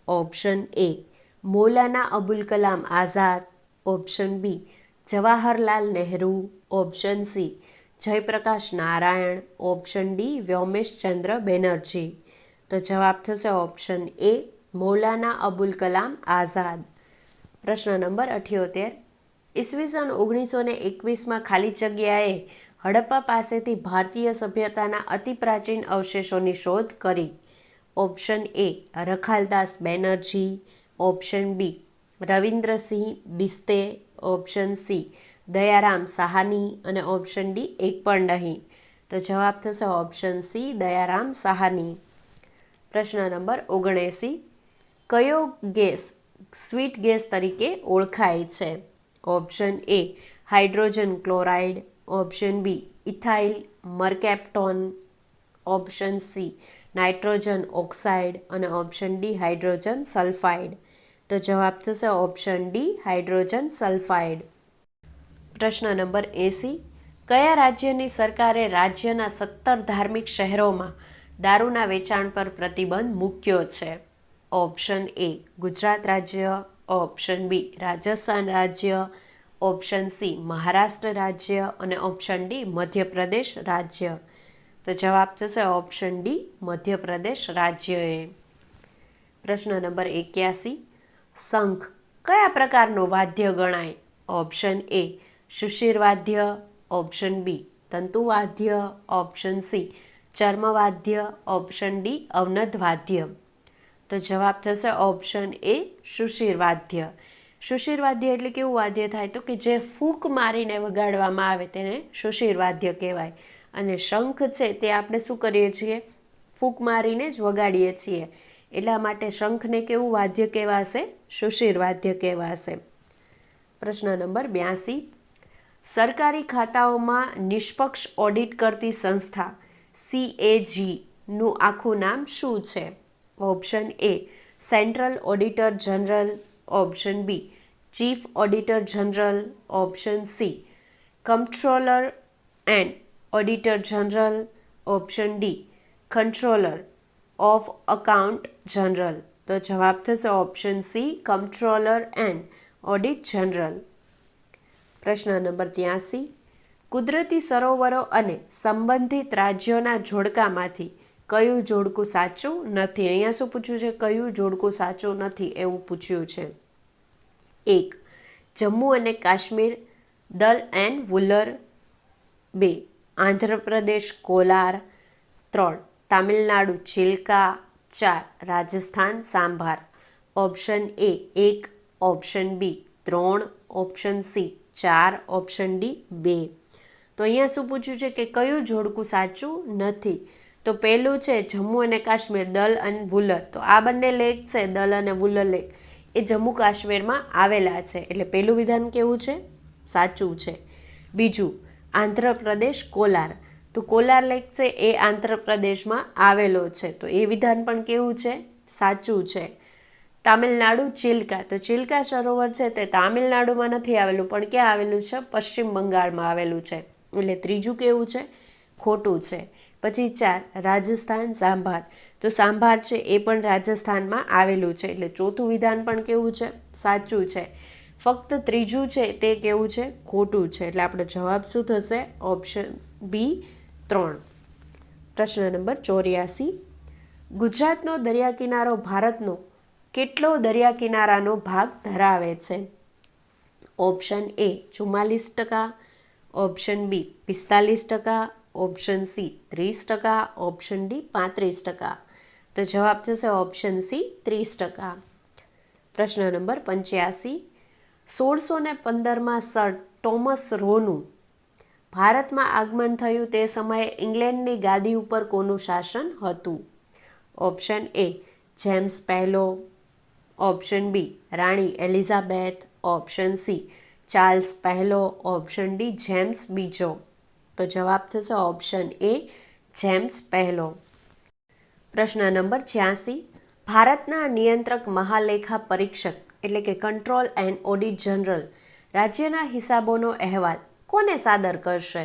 Option A Maulana Abul Kalam Azad, option B Jawaharlal Nehru, option C Jayaprakash Narayan, option D Vyomeshchandra Banerjee. તો જવાબ થશે ઓપ્શન એ મૌલાના અબુલ કલામ આઝાદ. પ્રશ્ન નંબર 78. ઈસવીસન 1921માં ખાલી જગ્યાએ હડપ્પા પાસેથી ભારતીય સભ્યતાના અતિ પ્રાચીન અવશેષોની શોધ કરી. Option A Rakhaldas Banerjee, option B Ravindrasingh Biste, option C Dayaram Sahani અને ઓપ્શન ડી એક પણ નહીં. તો જવાબ થશે ઓપ્શન સી દયારામ સાહાની. પ્રશ્ન નંબર 79. કયો ગેસ સ્વીટ ગેસ તરીકે ઓળખાય છે? Option A hydrogen chloride, option B ethyl mercaptan, option C nitrogen oxide અને ઓપ્શન ડી હાઇડ્રોજન સલ્ફાઇડ. તો જવાબ થશે ઓપ્શન ડી હાઇડ્રોજન સલ્ફાઇડ. પ્રશ્ન નંબર 80. કયા રાજ્યની સરકારે રાજ્યના 17 ધાર્મિક શહેરોમાં દારૂના વેચાણ પર પ્રતિબંધ મૂક્યો છે? ઓપ્શન એ ગુજરાત રાજ્ય, ઓપ્શન બી રાજસ્થાન રાજ્ય, ઓપ્શન સી મહારાષ્ટ્ર રાજ્ય અને ઓપ્શન ડી મધ્યપ્રદેશ રાજ્ય. તો જવાબ થશે ઓપ્શન ડી મધ્યપ્રદેશ રાજ્યએ. પ્રશ્ન નંબર 81. શંખ કયા પ્રકારનું વાદ્ય ગણાય? ઓપ્શન એ સુશીરવાદ્ય, ઓપ્શન બી તંતુવાદ્ય, ઓપ્શન સી ચર્મવાદ્ય, ઓપ્શન ડી અવનદ વાદ્ય. તો જવાબ થશે ઓપ્શન એ સુશીરવાદ્ય. સુશીરવાદ્ય એટલે કેવું વાદ્ય થાય તો કે જે ફૂંક મારીને વગાડવામાં આવે તેને સુશીરવાદ્ય કહેવાય. અને શંખ છે તે આપણે શું કરીએ છીએ? ફૂંક મારીને જ વગાડીએ છીએ. એટલા માટે શંખને કેવું વાદ્ય કહેવાશે? સુશીર વાદ્ય કહેવાશે. પ્રશ્ન નંબર 82. સરકારી ખાતાઓમાં નિષ્પક્ષ ઓડિટ કરતી સંસ્થા CAG નું આખું નામ શું છે? Option A central auditor general, option B chief auditor general, option C comptroller and auditor general, option D controller of account general. તો જવાબ થશે option C comptroller and audit general. પ્રશ્ન નંબર 83. કુદરતી સરોવરો અને સંબંધિત રાજ્યોના જોડકામાંથી કયું જોડકું સાચું નથી? અહીંયા શું પૂછ્યું છે? કયું જોડકું સાચું નથી એવું પૂછ્યું છે. 1. જમ્મુ અને Kashmir Dal and Wular. 2. Andhra Pradesh Kolar. 3. Tamil Nadu Chilka. 4. Rajasthan Sambhar. Option A 1, option B 3, option C 4, option D 2. તો અહીંયા શું પૂછ્યું છે કે કયું જોડકું સાચું નથી? તો પહેલું છે જમ્મુ અને કાશ્મીર દલ અને વુલર. તો આ બંને લેક છે, દલ અને વુલર લેક, એ જમ્મુ કાશ્મીરમાં આવેલા છે. એટલે પહેલું વિધાન કેવું છે? સાચું છે. બીજું આંધ્રપ્રદેશ કોલાર. તો કોલાર લેક છે એ આંધ્રપ્રદેશમાં આવેલો છે. તો એ વિધાન પણ કેવું છે? સાચું છે. તામિલનાડુ ચિલ્કા. તો ચિલ્કા સરોવર છે તે તામિલનાડુમાં નથી આવેલું, પણ ક્યાં આવેલું છે? પશ્ચિમ બંગાળમાં આવેલું છે. એટલે ત્રીજું કેવું છે? ખોટું છે. પછી 4 રાજસ્થાન સાંભાર. તો સાંભાર છે એ પણ રાજસ્થાનમાં આવેલું છે. એટલે ચોથું વિધાન પણ કેવું છે? સાચું છે. ફક્ત ત્રીજું છે તે કેવું છે? ખોટું છે. એટલે આપણો જવાબ શું થશે? Option B 3. પ્રશ્ન નંબર 84. ગુજરાતનો દરિયા કિનારો ભારતનો કેટલો દરિયા કિનારાનો ભાગ ધરાવે છે? Option A 44%, option B 45%, option C 30%, option D 35%. તો જવાબ થશે ઓપ્શન C 30%. પ્રશ્ન નંબર 85. 1615માં સર ટોમસ રોનું ભારતમાં આગમન થયું તે સમયે ઇંગ્લેન્ડની ગાદી ઉપર કોનું શાસન હતું? ઓપ્શન A જેમ્સ પહેલો, ઓપ્શન B રાણી એલિઝાબેથ, ઓપ્શન C ચાર્લ્સ પહેલો, ઓપ્શન D જેમ્સ બીજો. તો જવાબ થશે ઓપ્શન A જેમ્સ પહેલો. પ્રશ્ન નંબર 86. ભારતના નિયંત્રક મહાલેખા પરીક્ષક એટલે કે કંટ્રોલ એન્ડ ઓડિટ જનરલ રાજ્યના હિસાબોનો અહેવાલ કોને સાદર કરશે?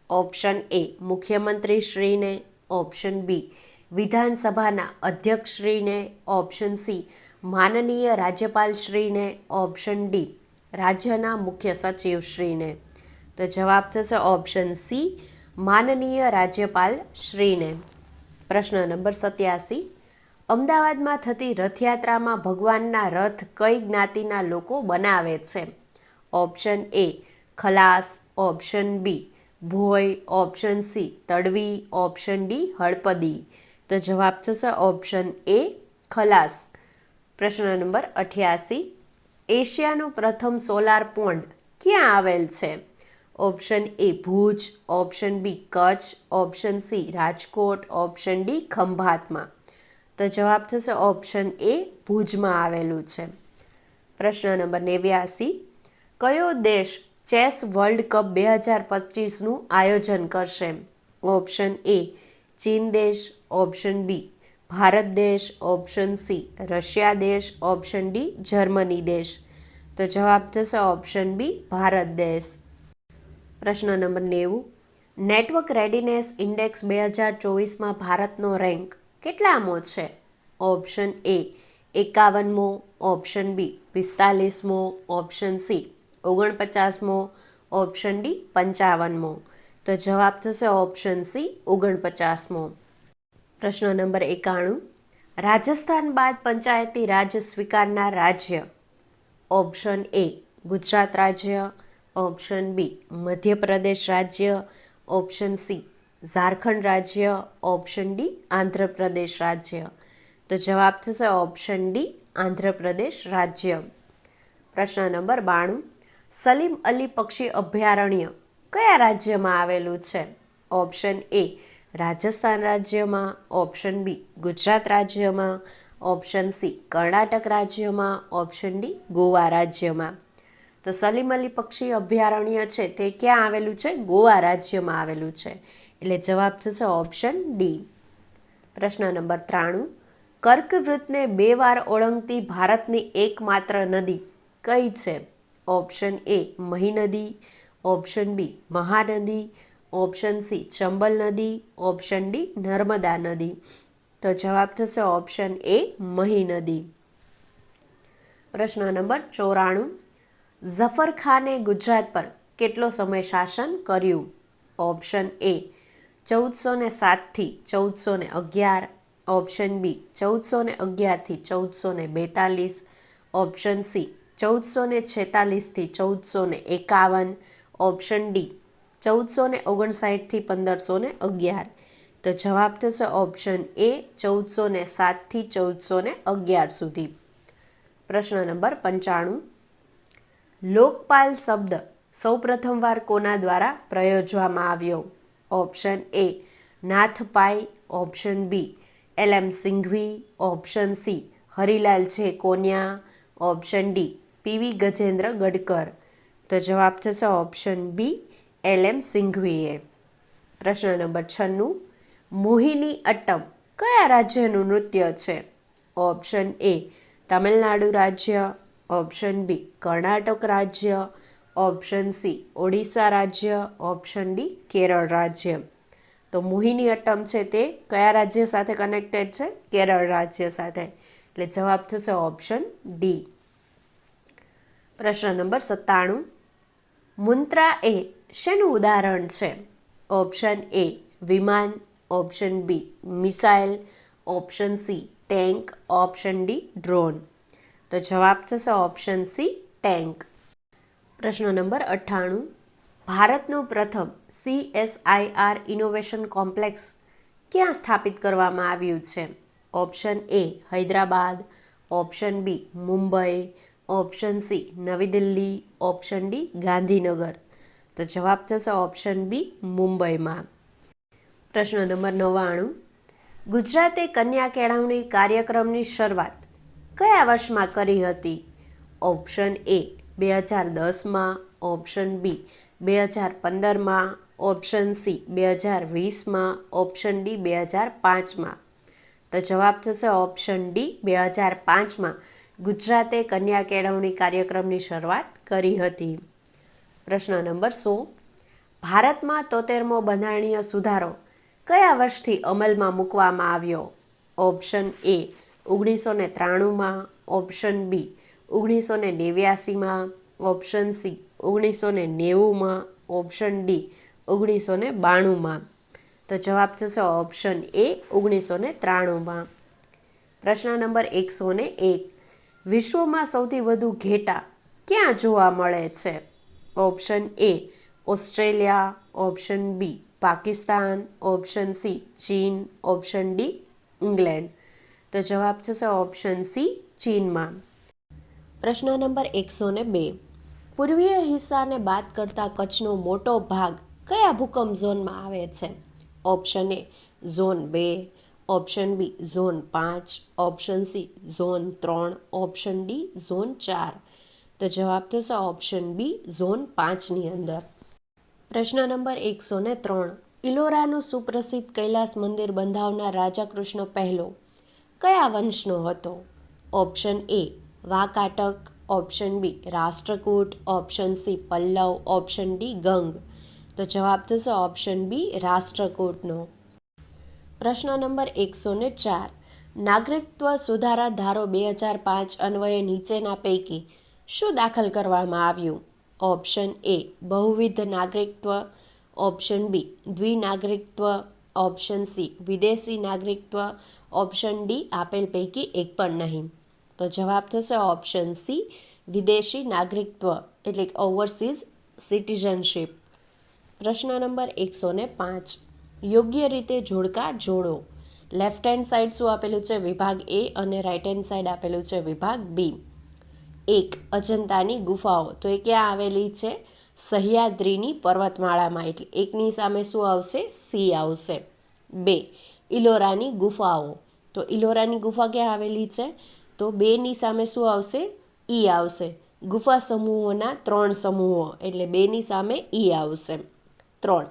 ઓપ્શન A મુખ્યમંત્રીશ્રીને, ઓપ્શન B વિધાનસભાના અધ્યક્ષશ્રીને, ઓપ્શન C માનનીય રાજ્યપાલશ્રીને, ઓપ્શન D રાજ્યના મુખ્ય સચિવશ્રીને. તો જવાબ થશે ઓપ્શન C માનનીય રાજ્યપાલશ્રીને. પ્રશ્ન નંબર 87. અમદાવાદમાં થતી રથયાત્રામાં ભગવાનના રથ કઈ જ્ઞાતિના લોકો બનાવે છે? Option A Khalas, option B Bhoi, option C Tadvi, option D Halpadi. તો જવાબ થશે ઓપ્શન A ખલાસ. પ્રશ્ન નંબર 88. એશિયાનું પ્રથમ સોલાર પોન્ડ ક્યાં આવેલ છે? Option A Bhuj, option B Kutch, option C Rajkot, option D ખંભાતમાં. તો જવાબ થશે ઓપ્શન A ભુજમાં આવેલું છે. પ્રશ્ન નંબર 89. કયો દેશ ચેસ વર્લ્ડ કપ 2025નું આયોજન કરશે? ઓપ્શન A ચીન દેશ, ઓપ્શન B ભારત દેશ, ઓપ્શન C રશિયા દેશ, ઓપ્શન D જર્મની દેશ. તો જવાબ થશે ઓપ્શન B ભારત દેશ. પ્રશ્ન નંબર 90. નેટવર્ક રેડીનેસ ઇન્ડેક્સ 2024માં ભારતનો રેન્ક કેટલામો છે? ઓપ્શન A 51મો, ઓપ્શન B 45મો, ઓપ્શન C 49મો, ઓપ્શન D 55મો. તો જવાબ થશે ઓપ્શન C 49મો. પ્રશ્ન નંબર 91. રાજસ્થાન બાદ પંચાયતી રાજ સ્વીકારનાર રાજ્ય? ઓપ્શન A ગુજરાત રાજ્ય, ઓપ્શન B મધ્યપ્રદેશ રાજ્ય, ઓપ્શન C ઝારખંડ રાજ્ય, ઓપ્શન D આંધ્રપ્રદેશ રાજ્ય. તો જવાબ થશે ઓપ્શન D આંધ્રપ્રદેશ રાજ્ય. પ્રશ્ન નંબર 92. સલીમ અલી પક્ષી અભયારણ્ય કયા રાજ્યમાં આવેલું છે? ઓપ્શન A રાજસ્થાન રાજ્યમાં, ઓપ્શન B ગુજરાત રાજ્યમાં, ઓપ્શન સી કર્ણાટક રાજ્યમાં, ઓપ્શન ડી ગોવા રાજ્યમાં. તો સલીમ અલી પક્ષી અભયારણ્ય છે તે ક્યાં આવેલું છે? ગોવા રાજ્યમાં આવેલું છે. એટલે જવાબ થશે ઓપ્શન ડી. પ્રશ્ન નંબર 93. કર્કવૃતને 2 વાર ઓળંગતી ભારતની એકમાત્ર નદી કઈ છે? ઓપ્શન એ મહી નદી, option B Mahanadi, option C Chambal નદી, ઓપ્શન ડી નર્મદા નદી. તો જવાબ થશે ઓપ્શન એ મહી નદી. પ્રશ્ન નંબર 94. ઝફર ખાને ગુજરાત પર કેટલો સમય શાસન કર્યું? ઓપ્શન એ 1407 થી 1411, ઓપ્શન બી 1411 થી 1442, ઓપ્શન સી 1446 થી 1451, ઓપ્શન ડી 1459 થી 1511. તો જવાબ થશે ઓપ્શન એ 1407 થી 1411 સુધી. પ્રશ્ન નંબર 95. લોકપાલ શબ્દ સૌપ્રથમવાર કોના દ્વારા પ્રયોજવામાં આવ્યો? Option A Nath Pai, option B LM Singhvi, option C Harilal J Kania, option D PV Gajendra Gadkar. તો જવાબ થશે ઓપ્શન બી LM સિંઘવીએ. પ્રશ્ન નંબર 96. મોહિની અટ્ટમ કયા રાજ્યનું નૃત્ય છે? ઓપ્શન એ તમિલનાડુ રાજ્ય, ઓપ્શન બી કર્ણાટક રાજ્ય, ઓપ્શન સી ઓડિશા રાજ્ય, ઓપ્શન ડી કેરળ રાજ્ય. તો મોહિની અટ્ટમ છે તે કયા રાજ્ય સાથે કનેક્ટેડ છે? કેરળ રાજ્ય સાથે. એટલે જવાબ થશે ઓપ્શન ડી. પ્રશ્ન નંબર 97. મુન્દ્રા એ શેનું ઉદાહરણ છે? ઓપ્શન એ વિમાન, option B missile, option C tank, option D drone. તો જવાબ થશે ઓપ્શન સી ટેન્ક. પ્રશ્ન નંબર 98. ભારતનું પ્રથમ CSIR ઇનોવેશન કોમ્પ્લેક્સ ક્યાં સ્થાપિત કરવામાં આવ્યું છે? Option A Hyderabad, option B Mumbai, option C Navi Delhi, option D Gandhinagar. તો જવાબ થશે ઓપ્શન બી મુંબઈમાં. પ્રશ્ન નંબર 99. ગુજરાતે કન્યા કેળવણી કાર્યક્રમની શરૂઆત કયા વર્ષમાં કરી હતી? ઓપ્શન એ 2010માં, ઓપ્શન બી 2015માં, ઓપ્શન સી 2020માં, ઓપ્શન ડી 2005માં. તો જવાબ થશે ઓપ્શન ડી 2005માં ગુજરાતે કન્યા કેળવણી કાર્યક્રમની શરૂઆત કરી હતી. પ્રશ્ન નંબર 100. ભારતમાં 73મો બંધારણીય સુધારો કયા વર્ષથી અમલમાં મૂકવામાં આવ્યો? ઓપ્શન એ 1993માં, ઓપ્શન બી 1989માં, ઓપ્શન સી 1990માં, ઓપ્શન ડી 1992માં. તો જવાબ થશે ઓપ્શન એ 1993માં. પ્રશ્ન નંબર 101. વિશ્વમાં સૌથી વધુ ઘેટાં ક્યાં જોવા મળે છે? Option A Australia, option B Pakistan, option C ચીન, ઓપ્શન ડી ઇંગ્લેન્ડ. તો જવાબ થશે ઓપ્શન સી ચીનમાં. પ્રશ્ન નંબર 102. પૂર્વીય હિસ્સાને બાદ કરતા કચ્છનો મોટો ભાગ કયા ભૂકંપ ઝોનમાં આવે છે? Option A zone 2, option B zone 5, option C zone 3, option D zone 4. તો જવાબ થશે ઓપ્શન બી ઝોન 5ની અંદર. પ્રશ્ન નંબર 103. ઇલોરાનું સુપ્રસિદ્ધ કૈલાસ મંદિર બંધાવનાર રાજા કૃષ્ણ પહેલો કયા વંશનો હતો? Option A Vakataka, option B Rashtrakuta, option C Pallava, option D Ganga. તો જવાબ થશે ઓપ્શન બી રાષ્ટ્રકૂટનો. પ્રશ્ન નંબર 104. નાગરિકત્વ સુધારા ધારો 2005 અન્વયે નીચેના પૈકી શું દાખલ કરવામાં આવ્યું? ઓપ્શન એ બહુવિધ નાગરિકત્વ, ઓપ્શન બી દ્વિનાગરિકત્વ, ઓપ્શન સી વિદેશી નાગરિકત્વ, ઓપ્શન ડી આપેલ પૈકી એક પણ નહીં. તો જવાબ થશે ઓપ્શન સી વિદેશી નાગરિકત્વ એટલે ઓવરસીઝ સિટીઝનશીપ. પ્રશ્ન નંબર 105. યોગ્ય રીતે જોડકા જોડો. લેફ્ટ હેન્ડ સાઈડ શું આપેલું છે? વિભાગ એ અને રાઈટ હેન્ડ સાઈડ આપેલું છે વિભાગ બી. 1. અજંતાની ગુફાઓ તો એ ક્યાં આવેલી છે? સહ્યાદ્રીની પર્વતમાળામાં. એટલે 1ની સામે શું આવશે? સી આવશે. 2. ઇલોરાની ગુફાઓ તો ઇલોરાની ગુફા ક્યાં આવેલી છે? તો 2ની સામે શું આવશે? ઈ આવશે. ગુફા સમૂહોના 3 સમૂહો એટલે 2ની સામે ઈ આવશે. 3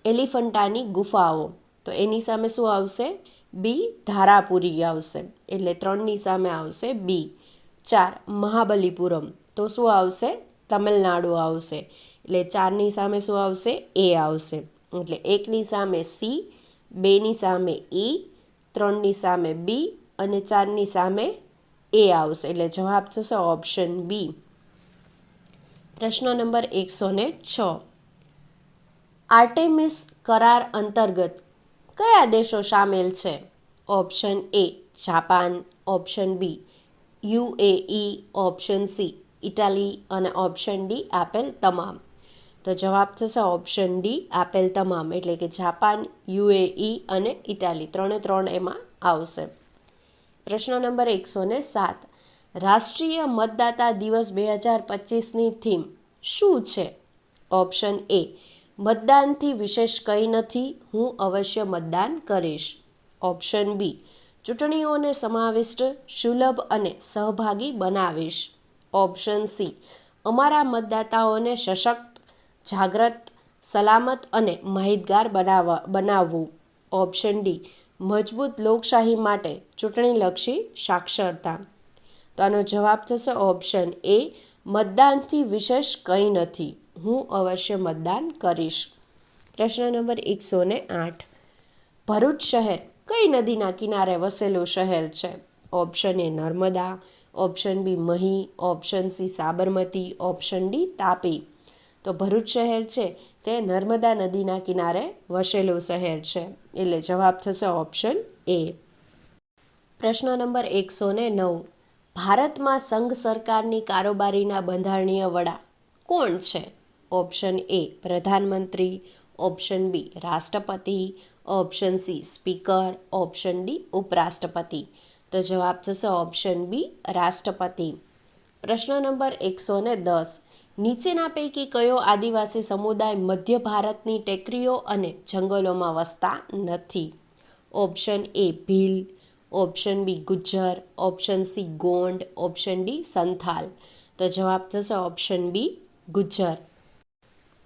એલિફન્ટાની ગુફાઓ તો એની સામે શું આવશે? બી ધારાપુરી આવશે એટલે 3ની સામે આવશે બી. 4 મહાબલીપુરમ તો શું આવશે? તમિલનાડુ આવશે એટલે 4ની સામે શું આવશે? એ આવશે એટલે 1ની સામે સી, 2ની સામે ઈ, 3ની સામે બી અને 4ની સામે એ આવશે એટલે જવાબ થશે ઓપ્શન બી. પ્રશ્ન નંબર 106 આર્ટેમિસ કરાર અંતર્ગત કયા દેશો સામેલ છે? Option A Japan, option B UAE, option C Italy અને ઓપ્શન ડી આપેલ તમામ. તો જવાબ થશે ઓપ્શન ડી આપેલ તમામ એટલે કે જાપાન, યુએઈ અને ઇટાલી 3 એમાં આવશે. પ્રશ્ન નંબર 107 રાષ્ટ્રીય મતદાતા દિવસ 2025ની થીમ શું છે? ઓપ્શન એ મતદાનથી વિશેષ કંઈ નથી, હું અવશ્ય મતદાન કરીશ. ઓપ્શન બી ચૂંટણીઓને સમાવિષ્ટ, સુલભ અને સહભાગી બનાવીશ. ઓપ્શન સી અમારા મતદાતાઓને સશક્ત, જાગૃત, સલામત અને માહિતગાર બનાવવું. ઓપ્શન ડી મજબૂત લોકશાહી માટે ચૂંટણીલક્ષી સાક્ષરતા. તો આનો જવાબ થશે ઓપ્શન એ મતદાનથી વિશેષ કંઈ નથી, હું અવશ્ય મતદાન કરીશ. પ્રશ્ન નંબર 108 ભરૂચ શહેર કઈ નદીના કિનારે વસેલું શહેર છે? Option A Narmada, option B Mahi, option C Sabarmati, option D Tapi. તો ભરૂચ શહેર છે તે નર્મદા નદીના કિનારે વસેલું શહેર છે એટલે જવાબ થશે ઓપ્શન એ. પ્રશ્ન નંબર 109 ભારતમાં સંઘ સરકારની કારોબારીના બંધારણીય વડા કોણ છે? ઓપ્શન એ પ્રધાનમંત્રી, ઓપ્શન બી રાષ્ટ્રપતિ, option C speaker, option D ઉપરાષ્ટ્રપતિ. તો જવાબ થશે ઓપ્શન બી રાષ્ટ્રપતિ. પ્રશ્ન નંબર 110 નીચેના પૈકી કયો આદિવાસી સમુદાય મધ્ય ભારતની ટેકરીઓ અને જંગલોમાં વસતા નથી? Option A Bhil, option B Gujjar, option C Gond, option D Santhal. તો જવાબ થશે ઓપ્શન બી ગુજ્જર.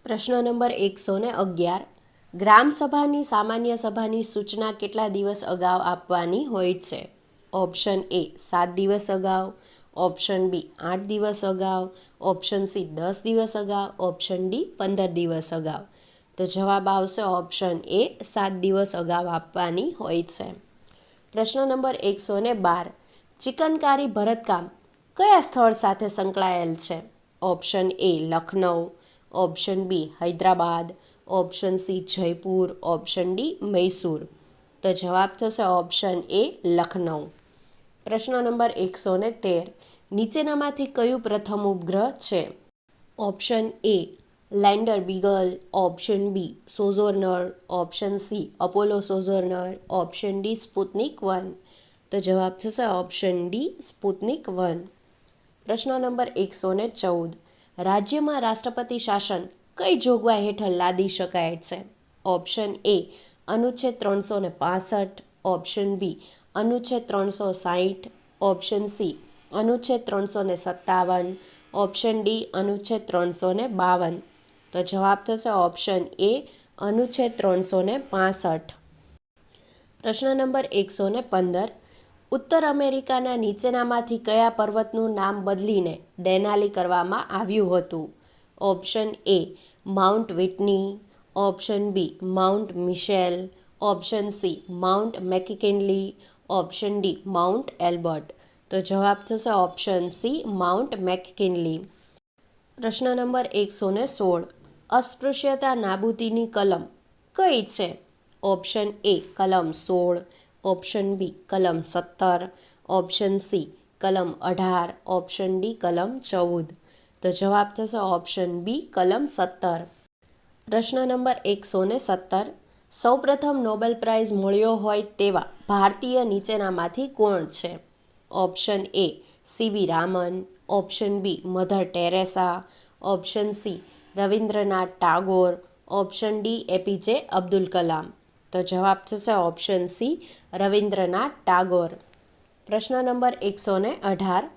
પ્રશ્ન નંબર 111 ગ્રામસભાની સામાન્ય સભાની સૂચના કેટલા દિવસ અગાઉ આપવાની હોય છે? ઓપ્શન એ 7 દિવસ અગાઉ, ઓપ્શન બી 8 દિવસ અગાઉ, ઓપ્શન સી 10 દિવસ અગાઉ, ઓપ્શન ડી 15 દિવસ અગાઉ. તો જવાબ આવશે ઓપ્શન એ 7 દિવસ અગાઉ આપવાની હોય છે. પ્રશ્ન નંબર 112 ચિકનકારી ભરતકામ કયા સ્થળ સાથે સંકળાયેલ છે? Option A Lucknow, option B Hyderabad, option C Jaipur, option D Mysore. તો જવાબ થશે ઓપ્શન એ લખનઉ. પ્રશ્ન નંબર 113 નીચેનામાંથી કયું પ્રથમ ઉપગ્રહ છે? Option A lander Beagle, option B Sojourner, option C Apollo Sojourner, option D Sputnik 1. તો જવાબ થશે ઓપ્શન ડી સ્પુતનિક 1. પ્રશ્ન નંબર 114 રાજ્યમાં રાષ્ટ્રપતિ શાસન કઈ જોગવાઈ હેઠળ લાદી શકાય છે? ઓપ્શન એ અનુચ્છેદ 365, ઓપ્શન બી અનુચ્છેદ 360, ઓપ્શન સી અનુચ્છેદ 357, ઓપ્શન ડી અનુચ્છેદ 352. તો જવાબ થશે ઓપ્શન એ અનુચ્છેદ 365. પ્રશ્ન નંબર 115 ઉત્તર અમેરિકાના નીચેનામાંથી કયા પર્વતનું નામ બદલીને ડેનાલી કરવામાં આવ્યું હતું? Option A mount Whitney, option B mount Mitchell, option C mount McKinley, option D mount Elbert. તો જવાબ થશે ઓપ્શન સી માઉન્ટ મેકકિનલી. પ્રશ્ન નંબર 116 અસ્પૃશ્યતા નાબૂદીની કલમ કઈ છે? ઓપ્શન એ કલમ 16, ઓપ્શન બી કલમ 17, ઓપ્શન સી કલમ 18, ઓપ્શન ડી કલમ 14. તો જવાબ થશે ઓપ્શન બી કલમ 17. પ્રશ્ન નંબર 117 સૌપ્રથમ નોબેલ પ્રાઇઝ મળ્યો હોય તેવા ભારતીય નીચેનામાંથી કોણ છે? Option A C V Raman, option B Mother Teresa, option C Rabindranath Tagore, option D A P J Abdul Kalam. તો જવાબ થશે ઓપ્શન સી રવિન્દ્રનાથ ટાગોર. પ્રશ્ન નંબર 118.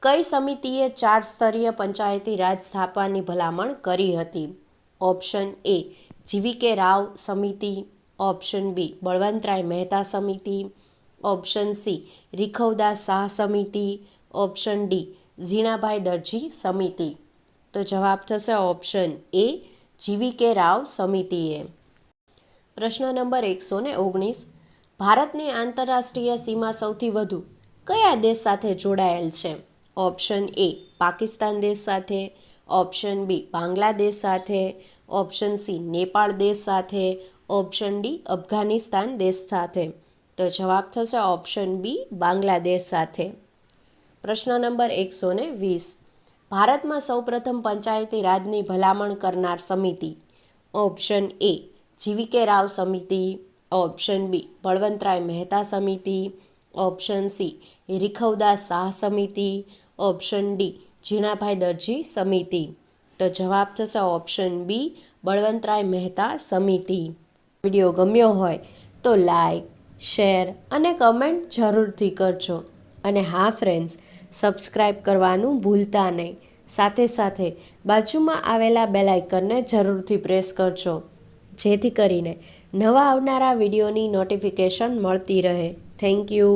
કઈ સમિતિએ 4 સ્તરીય પંચાયતી રાજ સ્થાપવાની ભલામણ કરી હતી? ઓપ્શન એ જીવીકે રાવ સમિતિ, ઓપ્શન બી બળવંતરાય મહેતા સમિતિ, ઓપ્શન સી રીખવદાસ શાહ સમિતિ, ઓપ્શન ડી ઝીણાભાઈ દરજી સમિતિ. તો જવાબ થશે ઓપ્શન એ જીવીકે રાવ સમિતિએ. પ્રશ્ન નંબર 119. ભારતની આંતરરાષ્ટ્રીય સીમા સૌથી વધુ કયા દેશ સાથે જોડાયેલ છે? ઓપ્શન એ પાકિસ્તાન દેશ સાથે, ઓપ્શન બી બાંગ્લાદેશ સાથે, ઓપ્શન સી નેપાળ દેશ સાથે, ઓપ્શન ડી અફઘાનિસ્તાન દેશ સાથે. તો જવાબ થશે ઓપ્શન બી બાંગ્લાદેશ સાથે. પ્રશ્ન નંબર 120. ભારતમાં સૌપ્રથમ પંચાયતી રાજની ભલામણ કરનાર સમિતિ? ઓપ્શન એ જીવીકે રાવ સમિતિ, ઓપ્શન બી બળવંતરાય મહેતા સમિતિ, ઓપ્શન સી રીખવદાસ શાહ સમિતિ, ઓપ્શન ડી ઝીણાભાઈ દરજી સમિતિ. તો જવાબ થશે ઓપ્શન બી બળવંતરાય મહેતા સમિતિ. વિડીયો ગમ્યો હોય તો લાઈક, શેર અને કમેન્ટ જરૂરથી કરજો. અને હા ફ્રેન્ડ્સ, સબસ્ક્રાઈબ કરવાનું ભૂલતા નહીં. સાથે સાથે બાજુમાં આવેલા બેલ આઇકનને જરૂરથી પ્રેસ કરજો, જેથી કરીને નવા આવનારા વિડીયોની નોટિફિકેશન મળતી રહે. Thank you.